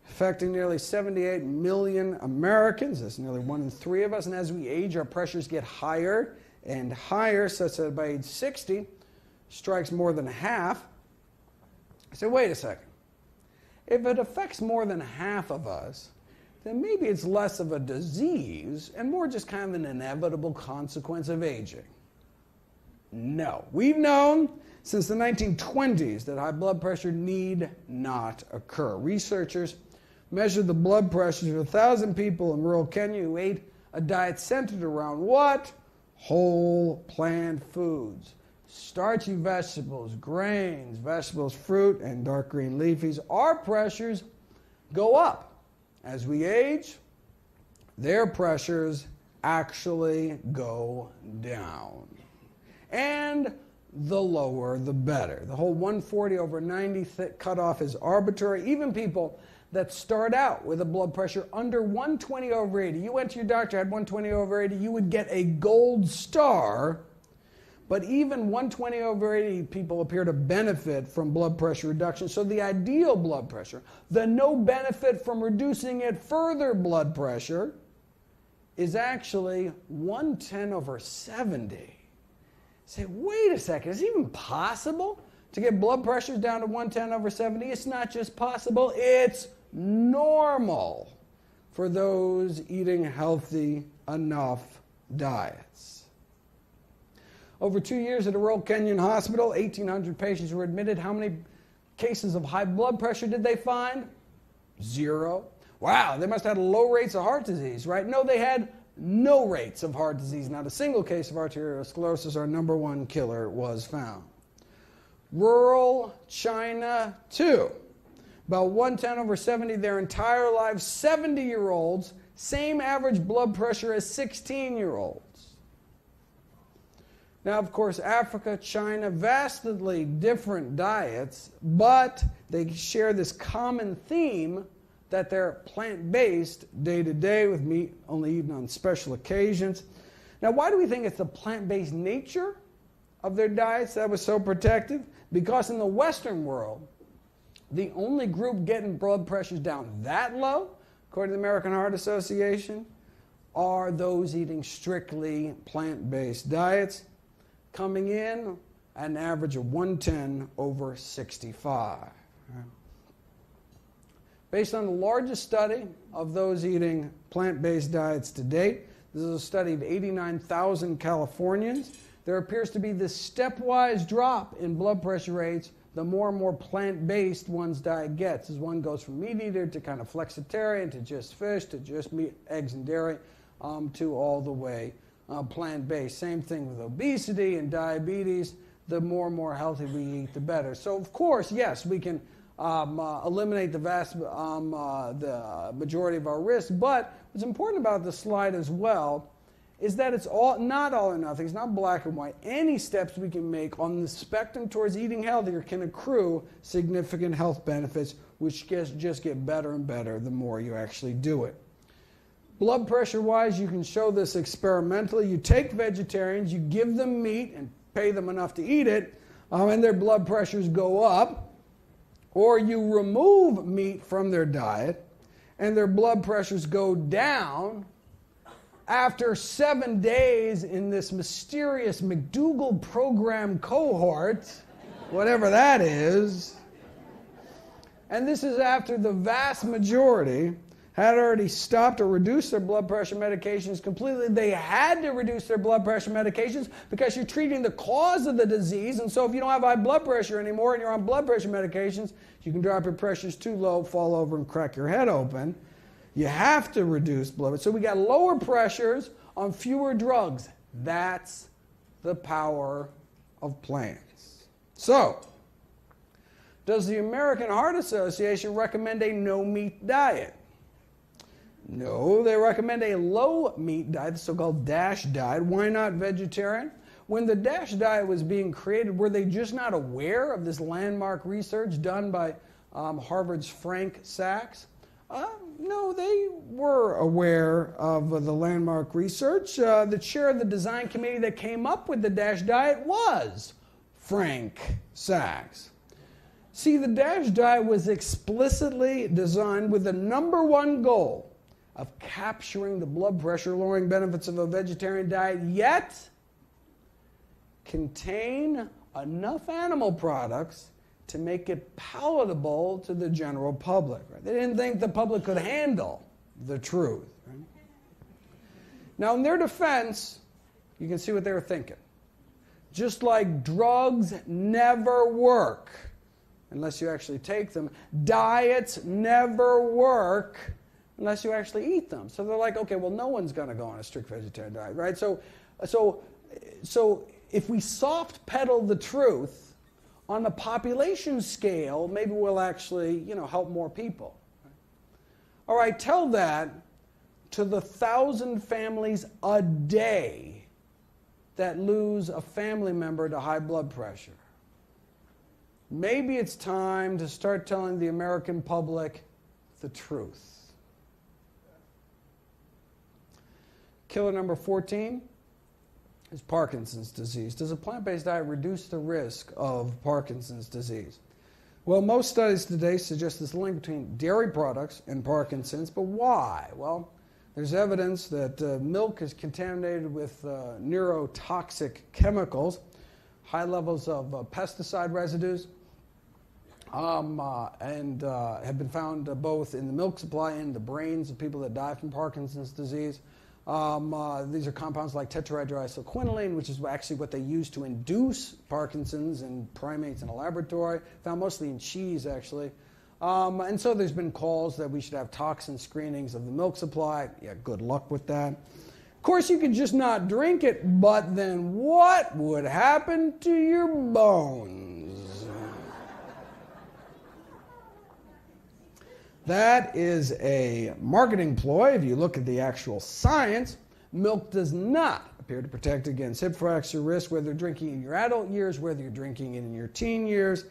affecting nearly 78 million Americans. That's nearly 1 in 3 of us. And as we age, our pressures get higher and higher, such that by age 60, strikes more than half. I said, wait a second. If it affects more than half of us, then maybe it's less of a disease and more just kind of an inevitable consequence of aging. No. We've known since the 1920s that high blood pressure need not occur. Researchers measured the blood pressures of 1,000 people in rural Kenya who ate a diet centered around what? Whole plant foods. Starchy vegetables, grains, vegetables, fruit, and dark green leafies. Our pressures go up. As we age, their pressures actually go down. And the lower the better. The whole 140 over 90 cutoff is arbitrary. Even people that start out with a blood pressure under 120 over 80, you went to your doctor, had 120 over 80, you would get a gold star. But even 120 over 80 people appear to benefit from blood pressure reduction. So the ideal blood pressure, the no benefit from reducing it further blood pressure, is actually 110 over 70. Say, wait a second, is it even possible to get blood pressures down to 110 over 70? It's not just possible, it's normal for those eating healthy enough diets. Over 2 years at the Royal Kenyan Hospital, 1,800 patients were admitted. How many cases of high blood pressure did they find? 0. Wow, they must have had low rates of heart disease, right? No, they had no rates of heart disease. Not a single case of arteriosclerosis, our number one killer, was found. Rural China, too. About 110 over 70 their entire lives, 70-year-olds, same average blood pressure as 16-year-olds. Now, of course, Africa, China, vastly different diets, but they share this common theme that they're plant-based day to day with meat only eaten on special occasions. Now, why do we think it's the plant-based nature of their diets that was so protective? Because in the Western world, the only group getting blood pressures down that low, according to the American Heart Association, are those eating strictly plant-based diets, coming in at an average of 110 over 65. Based on the largest study of those eating plant-based diets to date, this is a study of 89,000 Californians, there appears to be this stepwise drop in blood pressure rates the more and more plant-based one's diet gets, as one goes from meat eater to kind of flexitarian to just fish to just meat, eggs, and dairy to all the way plant-based. Same thing with obesity and diabetes. The more and more healthy we eat, the better. So, of course, yes, we can eliminate the majority of our risk. But what's important about this slide as well is that it's not all or nothing. It's not black and white. Any steps we can make on the spectrum towards eating healthier can accrue significant health benefits, which just get better and better the more you actually do it. Blood pressure-wise, you can show this experimentally. You take vegetarians, you give them meat and pay them enough to eat it, and their blood pressures go up. Or you remove meat from their diet, and their blood pressures go down. After 7 days in this mysterious McDougall program cohort, whatever that is, and this is after the vast majority had already stopped or reduced their blood pressure medications completely. They had to reduce their blood pressure medications because you're treating the cause of the disease. And so if you don't have high blood pressure anymore and you're on blood pressure medications, you can drop your pressures too low, fall over, and crack your head open. You have to reduce blood pressure. So we got lower pressures on fewer drugs. That's the power of plants. So, does the American Heart Association recommend a no-meat diet? No, they recommend a low-meat diet, the so-called DASH diet. Why not vegetarian? When the DASH diet was being created, were they just not aware of this landmark research done by Harvard's Frank Sachs? No, they were aware of the landmark research. The chair of the design committee that came up with the DASH diet was Frank Sachs. See, the DASH diet was explicitly designed with the number one goal of capturing the blood pressure lowering benefits of a vegetarian diet, yet contain enough animal products to make it palatable to the general public. Right? They didn't think the public could handle the truth. Right? Now, in their defense, you can see what they were thinking. Just like drugs never work unless you actually take them, diets never work unless you actually eat them. So they're like, okay, well, no one's going to go on a strict vegetarian diet, right? So if we soft pedal the truth on the population scale, maybe we'll actually, help more people. All right, tell that to the 1,000 families a day that lose a family member to high blood pressure. Maybe it's time to start telling the American public the truth. Killer number 14 is Parkinson's disease. Does a plant-based diet reduce the risk of Parkinson's disease? Well, most studies today suggest this link between dairy products and Parkinson's, but why? Well, there's evidence that milk is contaminated with neurotoxic chemicals, high levels of pesticide residues, and have been found both in the milk supply and the brains of people that die from Parkinson's disease. These are compounds like tetrahydroisoquinoline, which is actually what they use to induce Parkinson's in primates in a laboratory, found mostly in cheese, actually. And so there's been calls that we should have toxin screenings of the milk supply. Yeah, good luck with that. Of course, you could just not drink it, but then what would happen to your bones? That is a marketing ploy. If you look at the actual science, milk does not appear to protect against hip fracture risk, whether you're drinking in your adult years, whether you're drinking it in your teen years.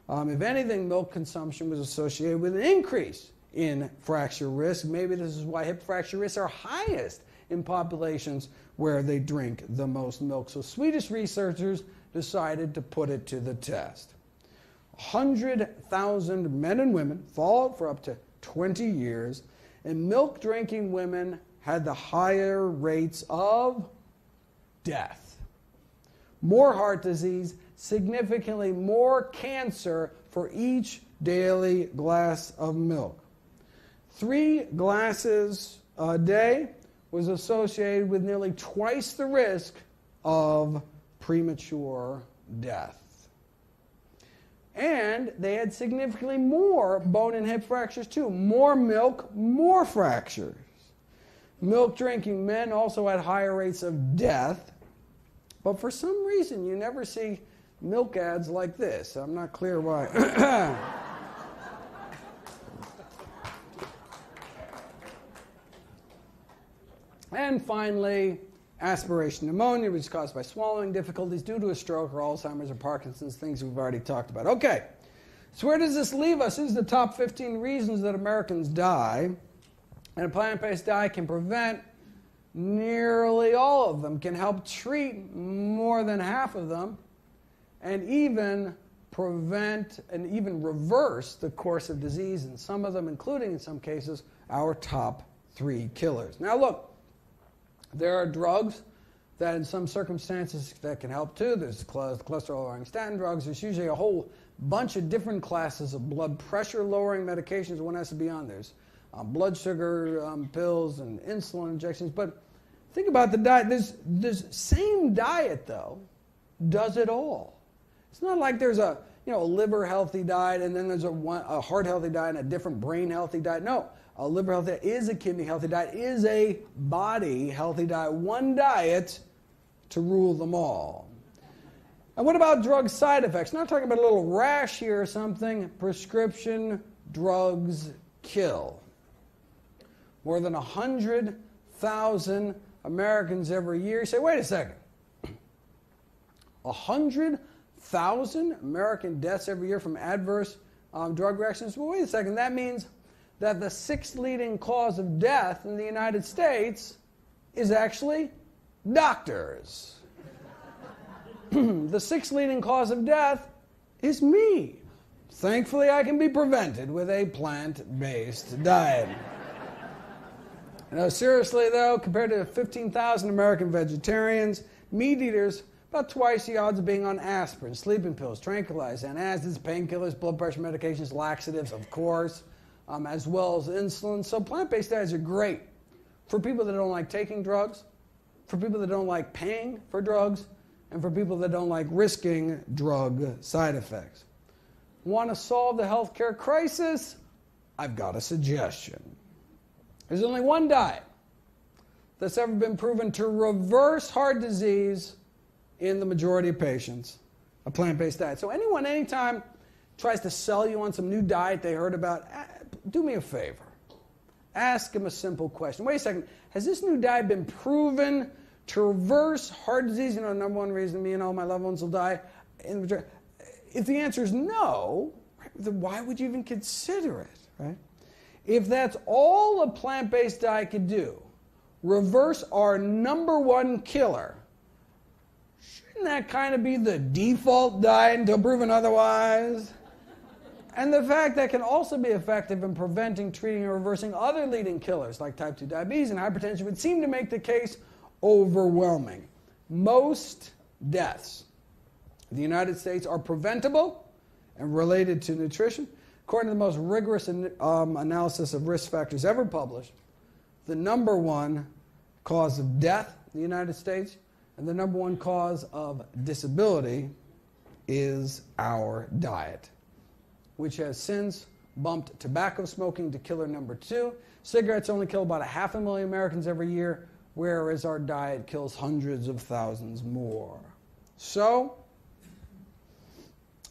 If anything, milk consumption was associated with an increase in fracture risk. Maybe this is why hip fracture risks are highest in populations where they drink the most milk. So Swedish researchers decided to put it to the test. 100,000 men and women followed for up to 20 years, and milk-drinking women had the higher rates of death, more heart disease, significantly more cancer for each daily glass of milk. 3 glasses a day was associated with nearly twice the risk of premature death. And they had significantly more bone and hip fractures too. More milk, more fractures. Milk-drinking men also had higher rates of death, but for some reason you never see milk ads like this. I'm not clear why. And finally, aspiration pneumonia, which is caused by swallowing difficulties due to a stroke or Alzheimer's or Parkinson's, things we've already talked about. Okay, so where does this leave us? Here's the top 15 reasons that Americans die. And a plant-based diet can prevent nearly all of them, can help treat more than half of them, and even prevent and even reverse the course of disease in some of them, including in some cases our top 3 killers. Now look, there are drugs that in some circumstances that can help too. There's cholesterol-lowering statin drugs. There's usually a whole bunch of different classes of blood pressure-lowering medications one has to be on. There's blood sugar pills and insulin injections. But think about the diet. This same diet, though, does it all. It's not like there's a liver healthy diet and then there's a heart healthy diet and a different brain healthy diet. No, a liver healthy diet is a kidney healthy diet, is a body healthy diet. One diet to rule them all. And what about drug side effects? Not talking about a little rash here or something. Prescription drugs kill. More than 100,000 Americans every year. You say, wait a second. 100,000 American deaths every year from adverse drug reactions? Well, wait a second. That means that the 6th leading cause of death in the United States is actually doctors. The 6th leading cause of death is me. Thankfully, I can be prevented with a plant-based diet. Seriously though, compared to 15,000 American vegetarians, meat eaters, about twice the odds of being on aspirin, sleeping pills, tranquilizers, antacids, painkillers, blood pressure medications, laxatives, of course, as well as insulin. So plant-based diets are great for people that don't like taking drugs, for people that don't like paying for drugs, and for people that don't like risking drug side effects. Want to solve the healthcare crisis? I've got a suggestion. There's only one diet that's ever been proven to reverse heart disease in the majority of patients, a plant-based diet. So anyone, anytime, tries to sell you on some new diet they heard about, do me a favor. Ask them a simple question. Wait a second, has this new diet been proven To reverse heart disease, you know, number one reason me and all my loved ones will die. If the answer is no, right, then why would you even consider it, right? If that's all a plant-based diet could do, reverse our number one killer, shouldn't that kind of be the default diet until proven otherwise? And the fact that can also be effective in preventing, treating, and reversing other leading killers like type 2 diabetes and hypertension would seem to make the case overwhelming. Most deaths in the United States are preventable and related to nutrition. According to the most rigorous analysis of risk factors ever published, the number one cause of death in the United States and the number one cause of disability is our diet, which has since bumped tobacco smoking to killer number 2. Cigarettes only kill about 500,000 Americans every year, whereas our diet kills hundreds of thousands more. So,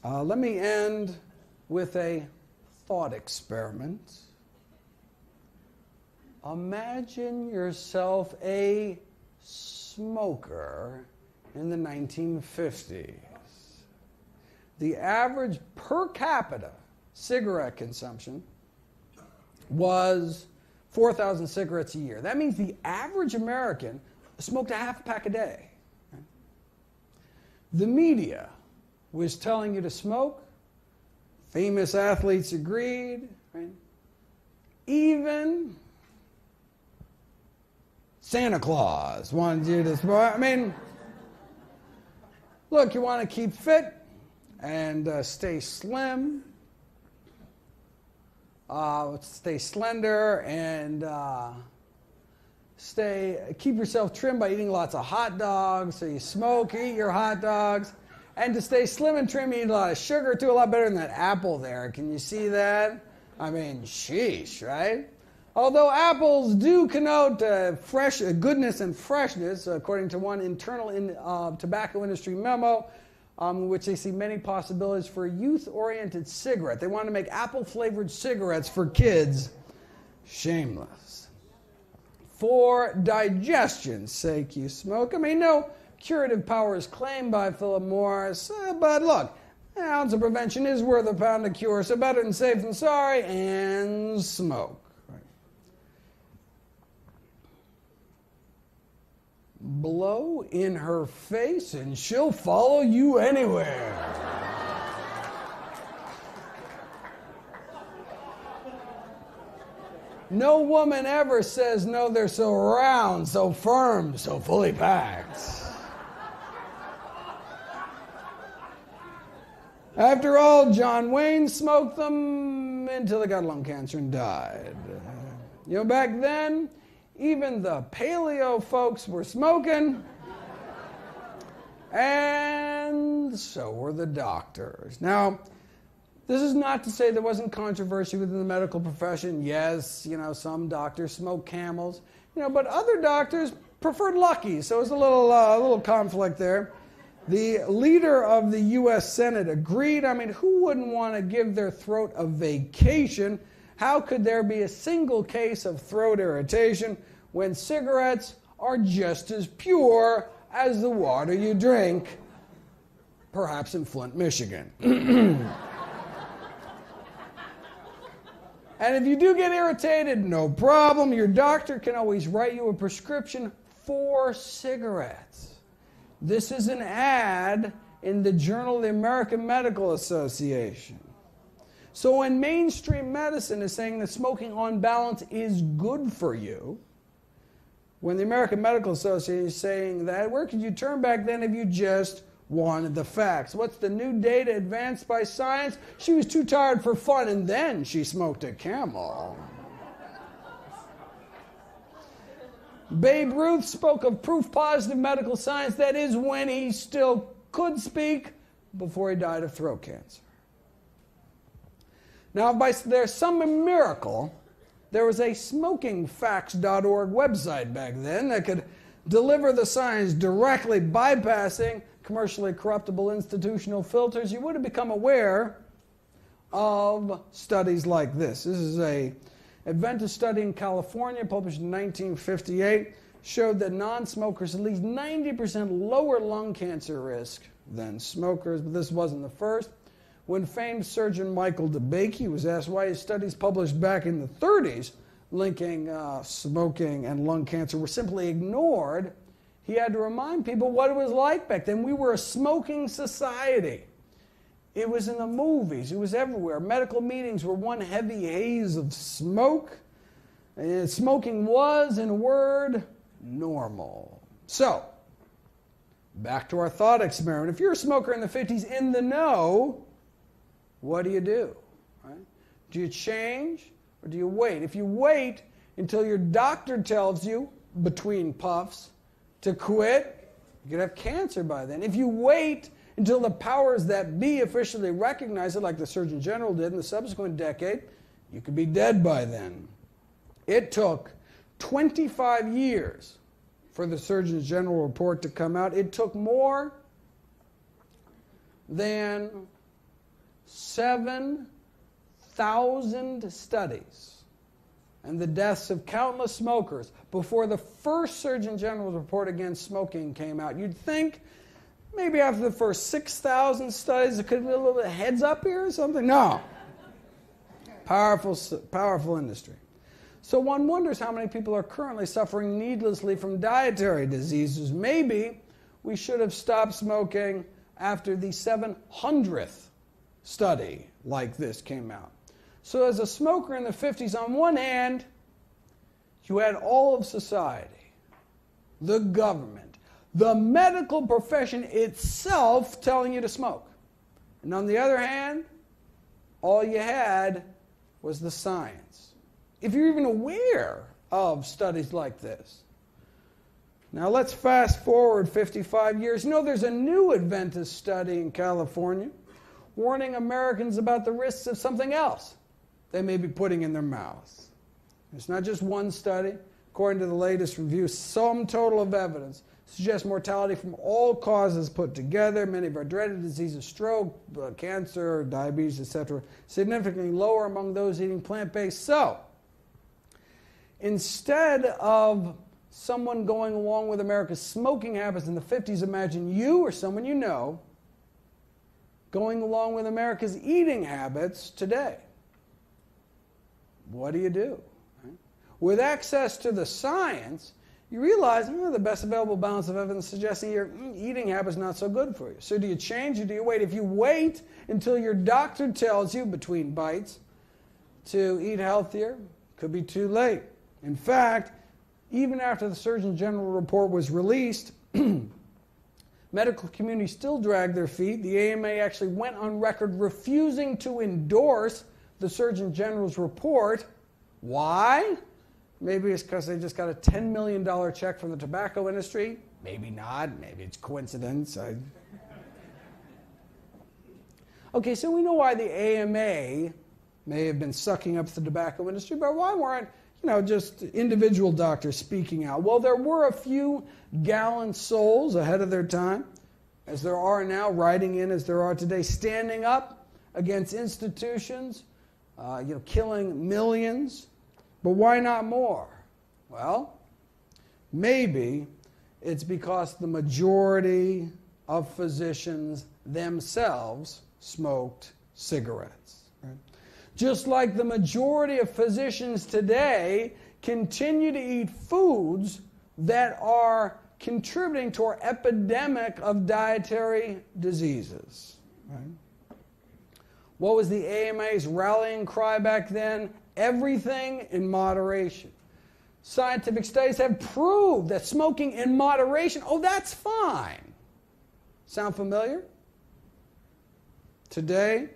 let me end with a thought experiment. Imagine yourself a smoker in the 1950s. The average per capita cigarette consumption was 4,000 cigarettes a year. That means the average American smoked a half a pack a day. The media was telling you to smoke. Famous athletes agreed. Right? Even Santa Claus wanted you to smoke. I mean, look, you want to keep fit and stay slim, stay slender, and keep yourself trim by eating lots of hot dogs. So you smoke, eat your hot dogs. And to stay slim and trim, you eat a lot of sugar, too. A lot better than that apple there. Can you see that? I mean, sheesh, right? Although apples do connote goodness and freshness, according to one internal tobacco industry memo, in which they see many possibilities for a youth-oriented cigarette. They want to make apple-flavored cigarettes for kids. Shameless. For digestion's sake, you smoke. I mean, no curative power is claimed by Philip Morris, but look, an ounce of prevention is worth a pound of cure, so better than safe than sorry, and smoke. Right. Blow in her face and she'll follow you anywhere. No woman ever says no, they're so round, so firm, so fully packed. After all, John Wayne smoked them until he got lung cancer and died. You know, back then, even the paleo folks were smoking, and so were the doctors. Now, this is not to say there wasn't controversy within the medical profession. Yes, you know, some doctors smoke Camels, you know, but other doctors preferred Lucky, so it was a little conflict there. The leader of the U.S. Senate agreed. I mean, who wouldn't want to give their throat a vacation? How could there be a single case of throat irritation when cigarettes are just as pure as the water you drink, perhaps in Flint, Michigan? And if you do get irritated, no problem. Your doctor can always write you a prescription for cigarettes. This is an ad in the Journal of the American Medical Association. So when mainstream medicine is saying that smoking on balance is good for you, when the American Medical Association is saying that, where could you turn back then if you just wanted the facts? What's the new data advanced by science? She was too tired for fun, and then she smoked a Camel. Babe Ruth spoke of proof positive medical science, that is, when he still could speak, before he died of throat cancer. Now, by there's some miracle, there was a smokingfacts.org website back then that could deliver the science directly, bypassing commercially corruptible institutional filters. You would have become aware of studies like this. This is a Adventist study in California, published in 1958, showed that non-smokers at least 90% lower lung cancer risk than smokers, but this wasn't the first. When famed surgeon Michael DeBakey was asked why his studies published back in the 30s linking smoking and lung cancer were simply ignored, he had to remind people what it was like back then. We were a smoking society. It was in the movies. It was everywhere. Medical meetings were one heavy haze of smoke. And smoking was, in a word, normal. So, back to our thought experiment. If you're a smoker in the 50s in the know, what do? Right? Do you change or do you wait? If you wait until your doctor tells you, between puffs, to quit, you could have cancer by then. If you wait until the powers that be officially recognize it, like the Surgeon General did in the subsequent decade, you could be dead by then. It took 25 years for the Surgeon General report to come out. It took more than 7,000 studies and the deaths of countless smokers before the first Surgeon General's report against smoking came out. You'd think maybe after the first 6,000 studies it could be a little bit heads up here or something. No. Powerful industry. So one wonders how many people are currently suffering needlessly from dietary diseases. Maybe we should have stopped smoking after the 700th study like this came out. So as a smoker in the 50s, on one hand, you had all of society, the government, the medical profession itself telling you to smoke. And on the other hand, all you had was the science. If you're even aware of studies like this. Now let's fast forward 55 years. You know, there's a new Adventist study in California warning Americans about the risks of something else they may be putting in their mouths. It's not just one study. According to the latest review, sum total of evidence suggests mortality from all causes put together, many of our dreaded diseases, stroke, cancer, diabetes, etc., significantly lower among those eating plant-based. So, instead of someone going along with America's smoking habits in the 50s, imagine you or someone you know going along with America's eating habits today. What do? Right? With access to the science, you realize the best available balance of evidence suggesting your eating habit's not so good for you. So do you change or do you wait? If you wait until your doctor tells you between bites to eat healthier, it could be too late. In fact, even after the Surgeon General report was released, medical community still dragged their feet. The AMA actually went on record refusing to endorse the Surgeon General's report. Why? Maybe it's because they just got a $10 million check from the tobacco industry. Maybe not. Maybe it's coincidence. Okay, so we know why the AMA may have been sucking up the tobacco industry, but why weren't just individual doctors speaking out? Well, there were a few gallant souls ahead of their time, as there are now, writing in as there are today, standing up against institutions, killing millions. But why not more? Well, maybe it's because the majority of physicians themselves smoked cigarettes. Right? Just like the majority of physicians today continue to eat foods that are contributing to our epidemic of dietary diseases. Right? What was the AMA's rallying cry back then? Everything in moderation. Scientific studies have proved that smoking in moderation, that's fine. Sound familiar? Today,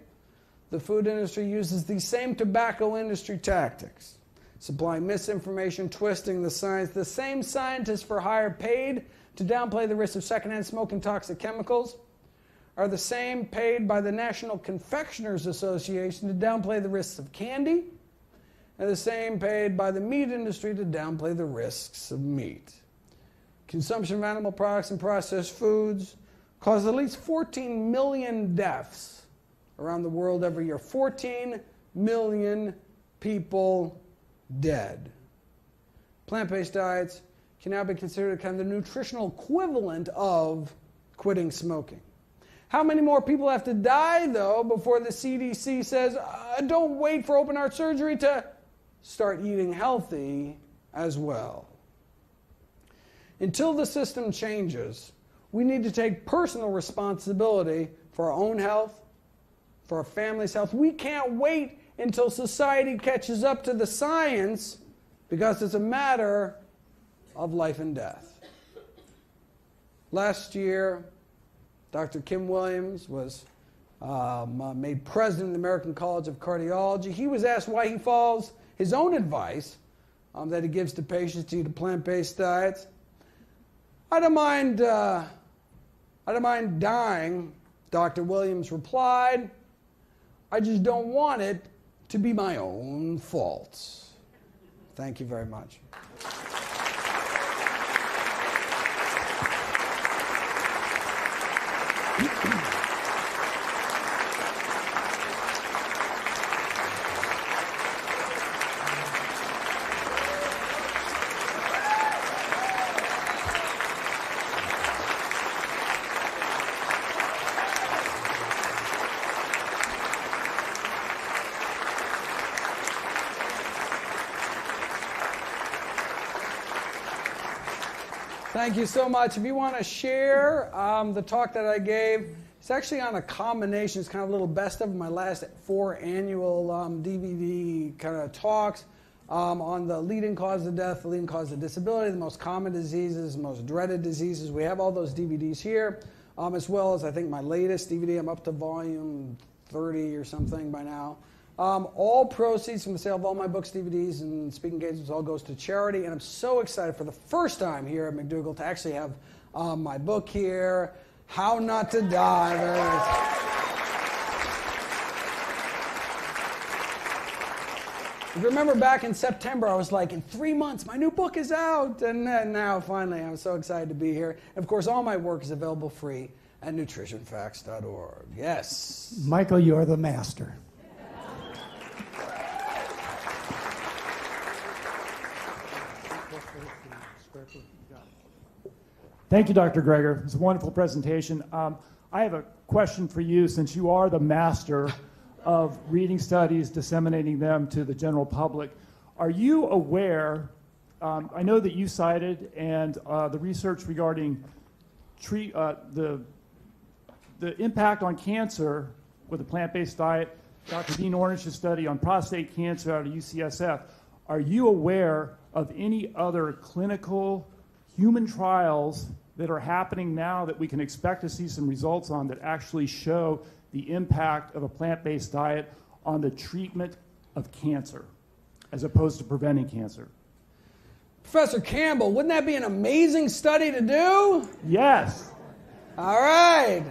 the food industry uses these same tobacco industry tactics, supplying misinformation, twisting the science. The same scientists for hire paid to downplay the risks of secondhand smoking toxic chemicals are the same paid by the National Confectioners Association to downplay the risks of candy, and the same paid by the meat industry to downplay the risks of meat. Consumption of animal products and processed foods cause at least 14 million deaths around the world every year. 14 million people dead. Plant-based diets can now be considered kind of the nutritional equivalent of quitting smoking. How many more people have to die, though, before the CDC says, don't wait for open heart surgery to start eating healthy as well? Until the system changes, we need to take personal responsibility for our own health, for our family's health. We can't wait until society catches up to the science because it's a matter of life and death. Last year, Dr. Kim Williams was made president of the American College of Cardiology. He was asked why he follows his own advice that he gives to patients to eat a plant-based diet. I don't mind dying, Dr. Williams replied. I just don't want it to be my own fault. Thank you very much. Thank you so much. If you want to share the talk that I gave, it's actually on a combination. It's kind of a little best of my last 4 annual DVD kind of talks on the leading cause of death, the leading cause of disability, the most common diseases, the most dreaded diseases. We have all those DVDs here, as well as I think my latest DVD. I'm up to volume 30 or something by now. All proceeds from the sale of all my books, DVDs, and speaking engagements all goes to charity. And I'm so excited for the first time here at McDougall to actually have my book here, How Not to Die. There it is. If you remember back in September, I was like, in 3 months, my new book is out. And now, finally, I'm so excited to be here. And, of course, all my work is available free at nutritionfacts.org. Yes? Michael, you're the master. Thank you, Dr. Greger. It's a wonderful presentation. I have a question for you, since you are the master of reading studies, disseminating them to the general public. Are you aware, I know that you cited, and the research regarding the impact on cancer with a plant-based diet, Dr. Dean Ornish's study on prostate cancer out of UCSF. Are you aware of any other clinical human trials that are happening now that we can expect to see some results on that actually show the impact of a plant-based diet on the treatment of cancer as opposed to preventing cancer? Professor Campbell, wouldn't that be an amazing study to do? Yes. All right.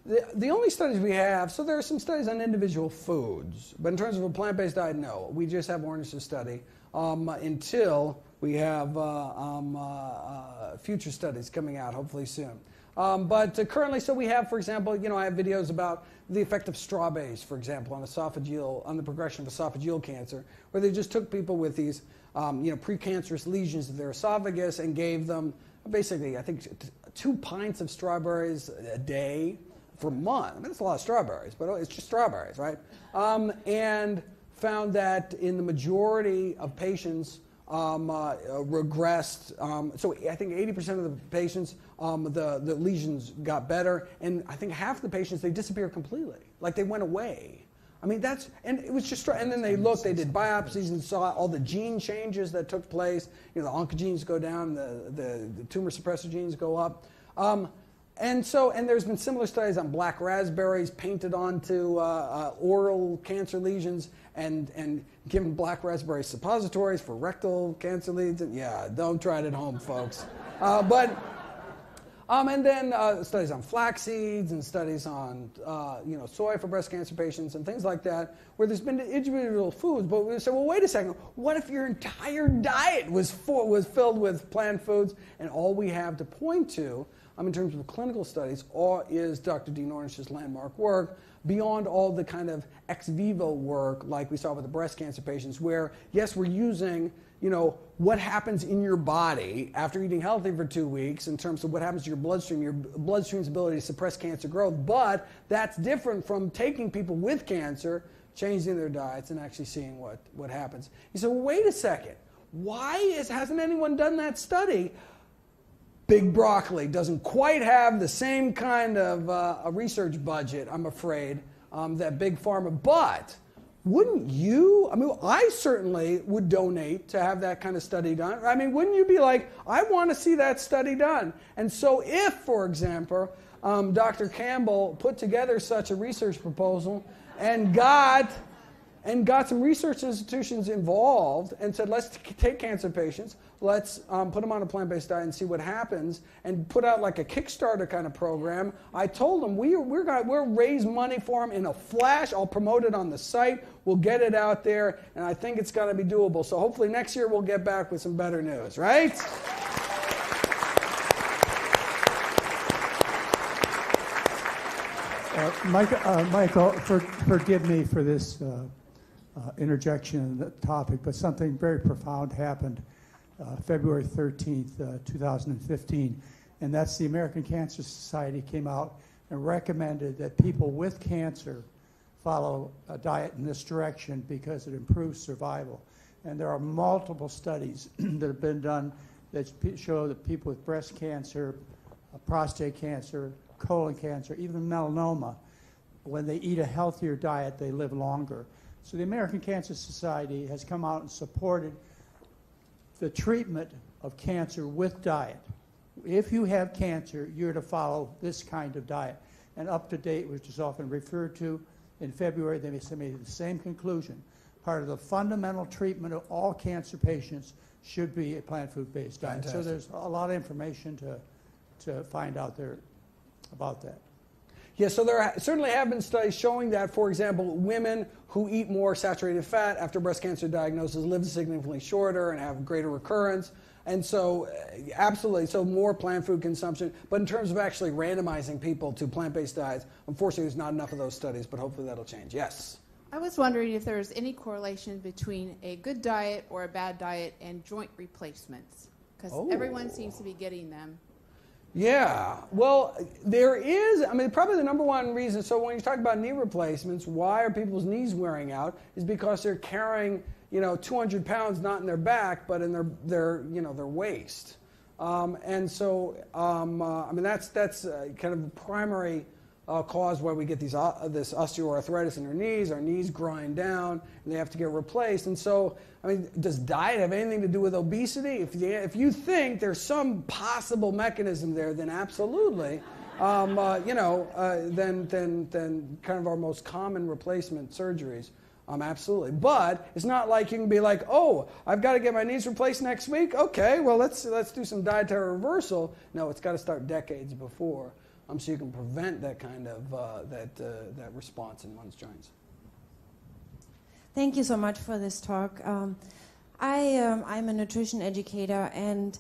The only studies we have, so there are some studies on individual foods, but in terms of a plant-based diet, no. We just have Ornish's study until we have future studies coming out, hopefully soon. But currently, so we have, for example, I have videos about the effect of strawberries, for example, on the progression of esophageal cancer, where they just took people with these, precancerous lesions of their esophagus and gave them basically, I think, 2 pints of strawberries a day for a month. I mean, it's a lot of strawberries, but it's just strawberries, right? And found that in the majority of patients regressed. So I think 80% of the patients, the lesions got better, and I think half the patients, they disappeared completely, like they went away. I mean, and it was just, and then they did biopsies and saw all the gene changes that took place. The oncogenes go down, the tumor suppressor genes go up. And there's been similar studies on black raspberries painted onto oral cancer lesions and given black raspberry suppositories for rectal cancer lesions. Yeah, don't try it at home, folks. And then studies on flax seeds and studies on soy for breast cancer patients and things like that, where there's been individual foods. But we say, well, wait a second. What if your entire diet was filled with plant foods, and all we have to point to in terms of clinical studies is Dr. Dean Ornish's landmark work beyond all the kind of ex vivo work like we saw with the breast cancer patients, where, yes, we're using, what happens in your body after eating healthy for 2 weeks in terms of what happens to your bloodstream's ability to suppress cancer growth, but that's different from taking people with cancer, changing their diets, and actually seeing what happens. You say, well, wait a second. Hasn't anyone done that study? Big broccoli doesn't quite have the same kind of a research budget, I'm afraid, that big pharma. But wouldn't you? I mean, I certainly would donate to have that kind of study done. I mean, wouldn't you be like, I want to see that study done? And so if, for example, Dr. Campbell put together such a research proposal and got some research institutions involved and said, let's take cancer patients, let's put them on a plant-based diet and see what happens, and put out like a Kickstarter kind of program. I told them we'll raise money for them in a flash. I'll promote it on the site. We'll get it out there, and I think it's going to be doable. So hopefully next year we'll get back with some better news, right? Michael, forgive me for this interjection in the topic, but something very profound happened February 13th, 2015, and that's the American Cancer Society came out and recommended that people with cancer follow a diet in this direction because it improves survival. And there are multiple studies that have been done that show that people with breast cancer, prostate cancer, colon cancer, even melanoma, when they eat a healthier diet, they live longer. So the American Cancer Society has come out and supported the treatment of cancer with diet. If you have cancer, you're to follow this kind of diet. And Up to Date, which is often referred to, in February, they made the same conclusion. Part of the fundamental treatment of all cancer patients should be a plant food-based diet. Fantastic. So there's a lot of information to find out there about that. Yeah, so there certainly have been studies showing that, for example, women who eat more saturated fat after breast cancer diagnosis live significantly shorter and have greater recurrence. And so, absolutely, so more plant food consumption. But in terms of actually randomizing people to plant-based diets, unfortunately, there's not enough of those studies, but hopefully that'll change. Yes? I was wondering if there's any correlation between a good diet or a bad diet and joint replacements, because everyone seems to be getting them. Yeah, well, there is, I mean, probably the number one reason, so when you talk about knee replacements, why are people's knees wearing out, is because they're carrying, 200 pounds not in their back, but in their waist. And so, I mean, that's kind of the primary cause why we get this osteoarthritis in our knees grind down, and they have to get replaced. And so, I mean, does diet have anything to do with obesity? If you think there's some possible mechanism there, then absolutely. Then kind of our most common replacement surgeries. Absolutely. But it's not like you can be like, oh, I've got to get my knees replaced next week. Okay, well, let's do some dietary reversal. No, it's got to start decades before. So you can prevent that kind of that response in one's joints. Thank you so much for this talk. I'm a nutrition educator, and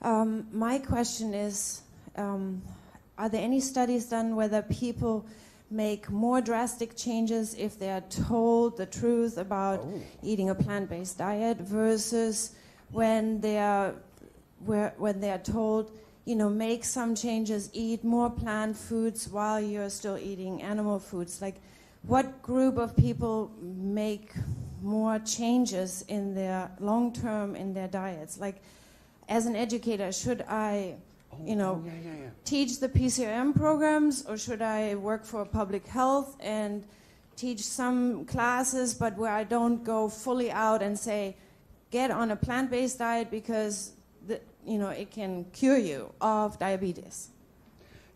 my question is, are there any studies done whether people make more drastic changes if they are told the truth about eating a plant-based diet versus when they are told, make some changes, eat more plant foods while you're still eating animal foods? Like, what group of people make more changes in their long-term in their diets? Like, as an educator, should I, teach the PCRM programs, or should I work for public health and teach some classes, but where I don't go fully out and say, get on a plant-based diet because it can cure you of diabetes?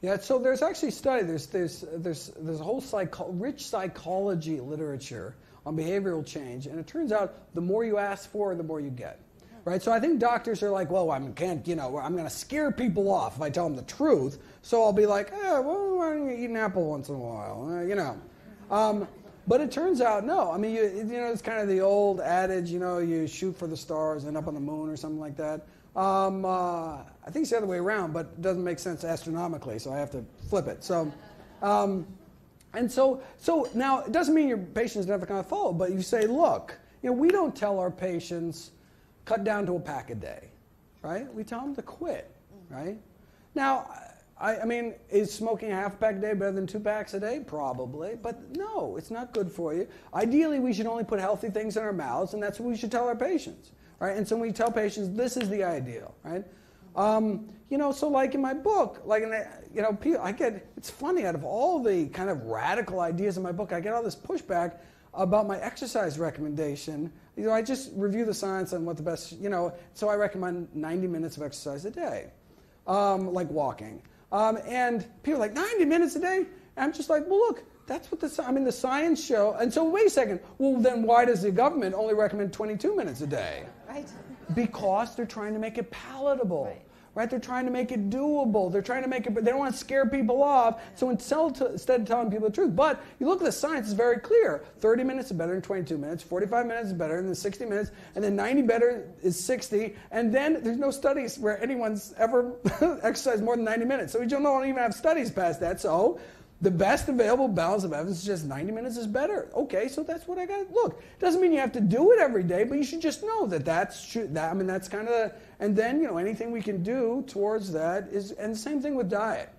Yeah, so there's actually studies. There's a whole rich psychology literature on behavioral change, and it turns out the more you ask for, the more you get. Right? So I think doctors are like, well, I'm going to scare people off if I tell them the truth. So I'll be like, well, why don't you eat an apple once in a while? But it turns out, no. I mean, it's kind of the old adage, you shoot for the stars and up on the moon or something like that. I think it's the other way around, but it doesn't make sense astronomically, so I have to flip it. So And so now, it doesn't mean your patient's never going to follow, but you say, look, we don't tell our patients, cut down to a pack a day, right? We tell them to quit, right? Now, I mean, is smoking a half a pack a day better than 2 packs a day? Probably, but no, it's not good for you. Ideally, we should only put healthy things in our mouths, and that's what we should tell our patients, right? And so when we tell patients, this is the ideal, right? So like in my book, it's funny, out of all the kind of radical ideas in my book, I get all this pushback about my exercise recommendation. I just review the science on what the best, so I recommend 90 minutes of exercise a day, like walking. And people are like, 90 minutes a day? And I'm just like, well, look, that's what the science show. And so wait a second, well, then why does the government only recommend 22 minutes a day? Right. Because they're trying to make it palatable. Right. They're trying to make it doable. They're trying to make it, but they don't want to scare people off. So instead of telling people the truth, but you look at the science, it's very clear. 30 minutes is better than 22 minutes. 45 minutes is better than 60 minutes. And then 90 better is 60. And then there's no studies where anyone's ever exercised more than 90 minutes. So we don't even have studies past that. So the best available balance of evidence is just 90 minutes is better. Okay, so that's what I got. Look, it doesn't mean you have to do it every day, but you should just know that's kind of, and then, anything we can do towards that is, and the same thing with diet,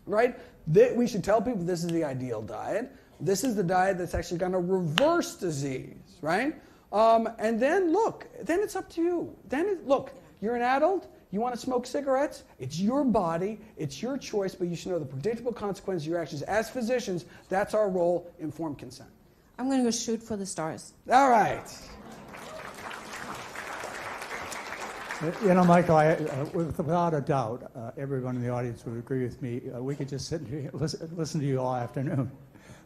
right? We should tell people this is the ideal diet. This is the diet that's actually going to reverse disease, right? And then look, then it's up to you. Look, you're an adult. You want to smoke cigarettes? It's your body, it's your choice, but you should know the predictable consequences of your actions. As physicians, that's our role, informed consent. I'm going to go shoot for the stars. All right. Michael, without a doubt, everyone in the audience would agree with me. We could just sit here and listen to you all afternoon.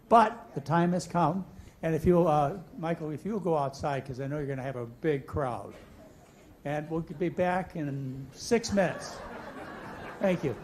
But the time has come, and if you, Michael, if you'll go outside, because I know you're going to have a big crowd. And we'll be back in 6 minutes. Thank you.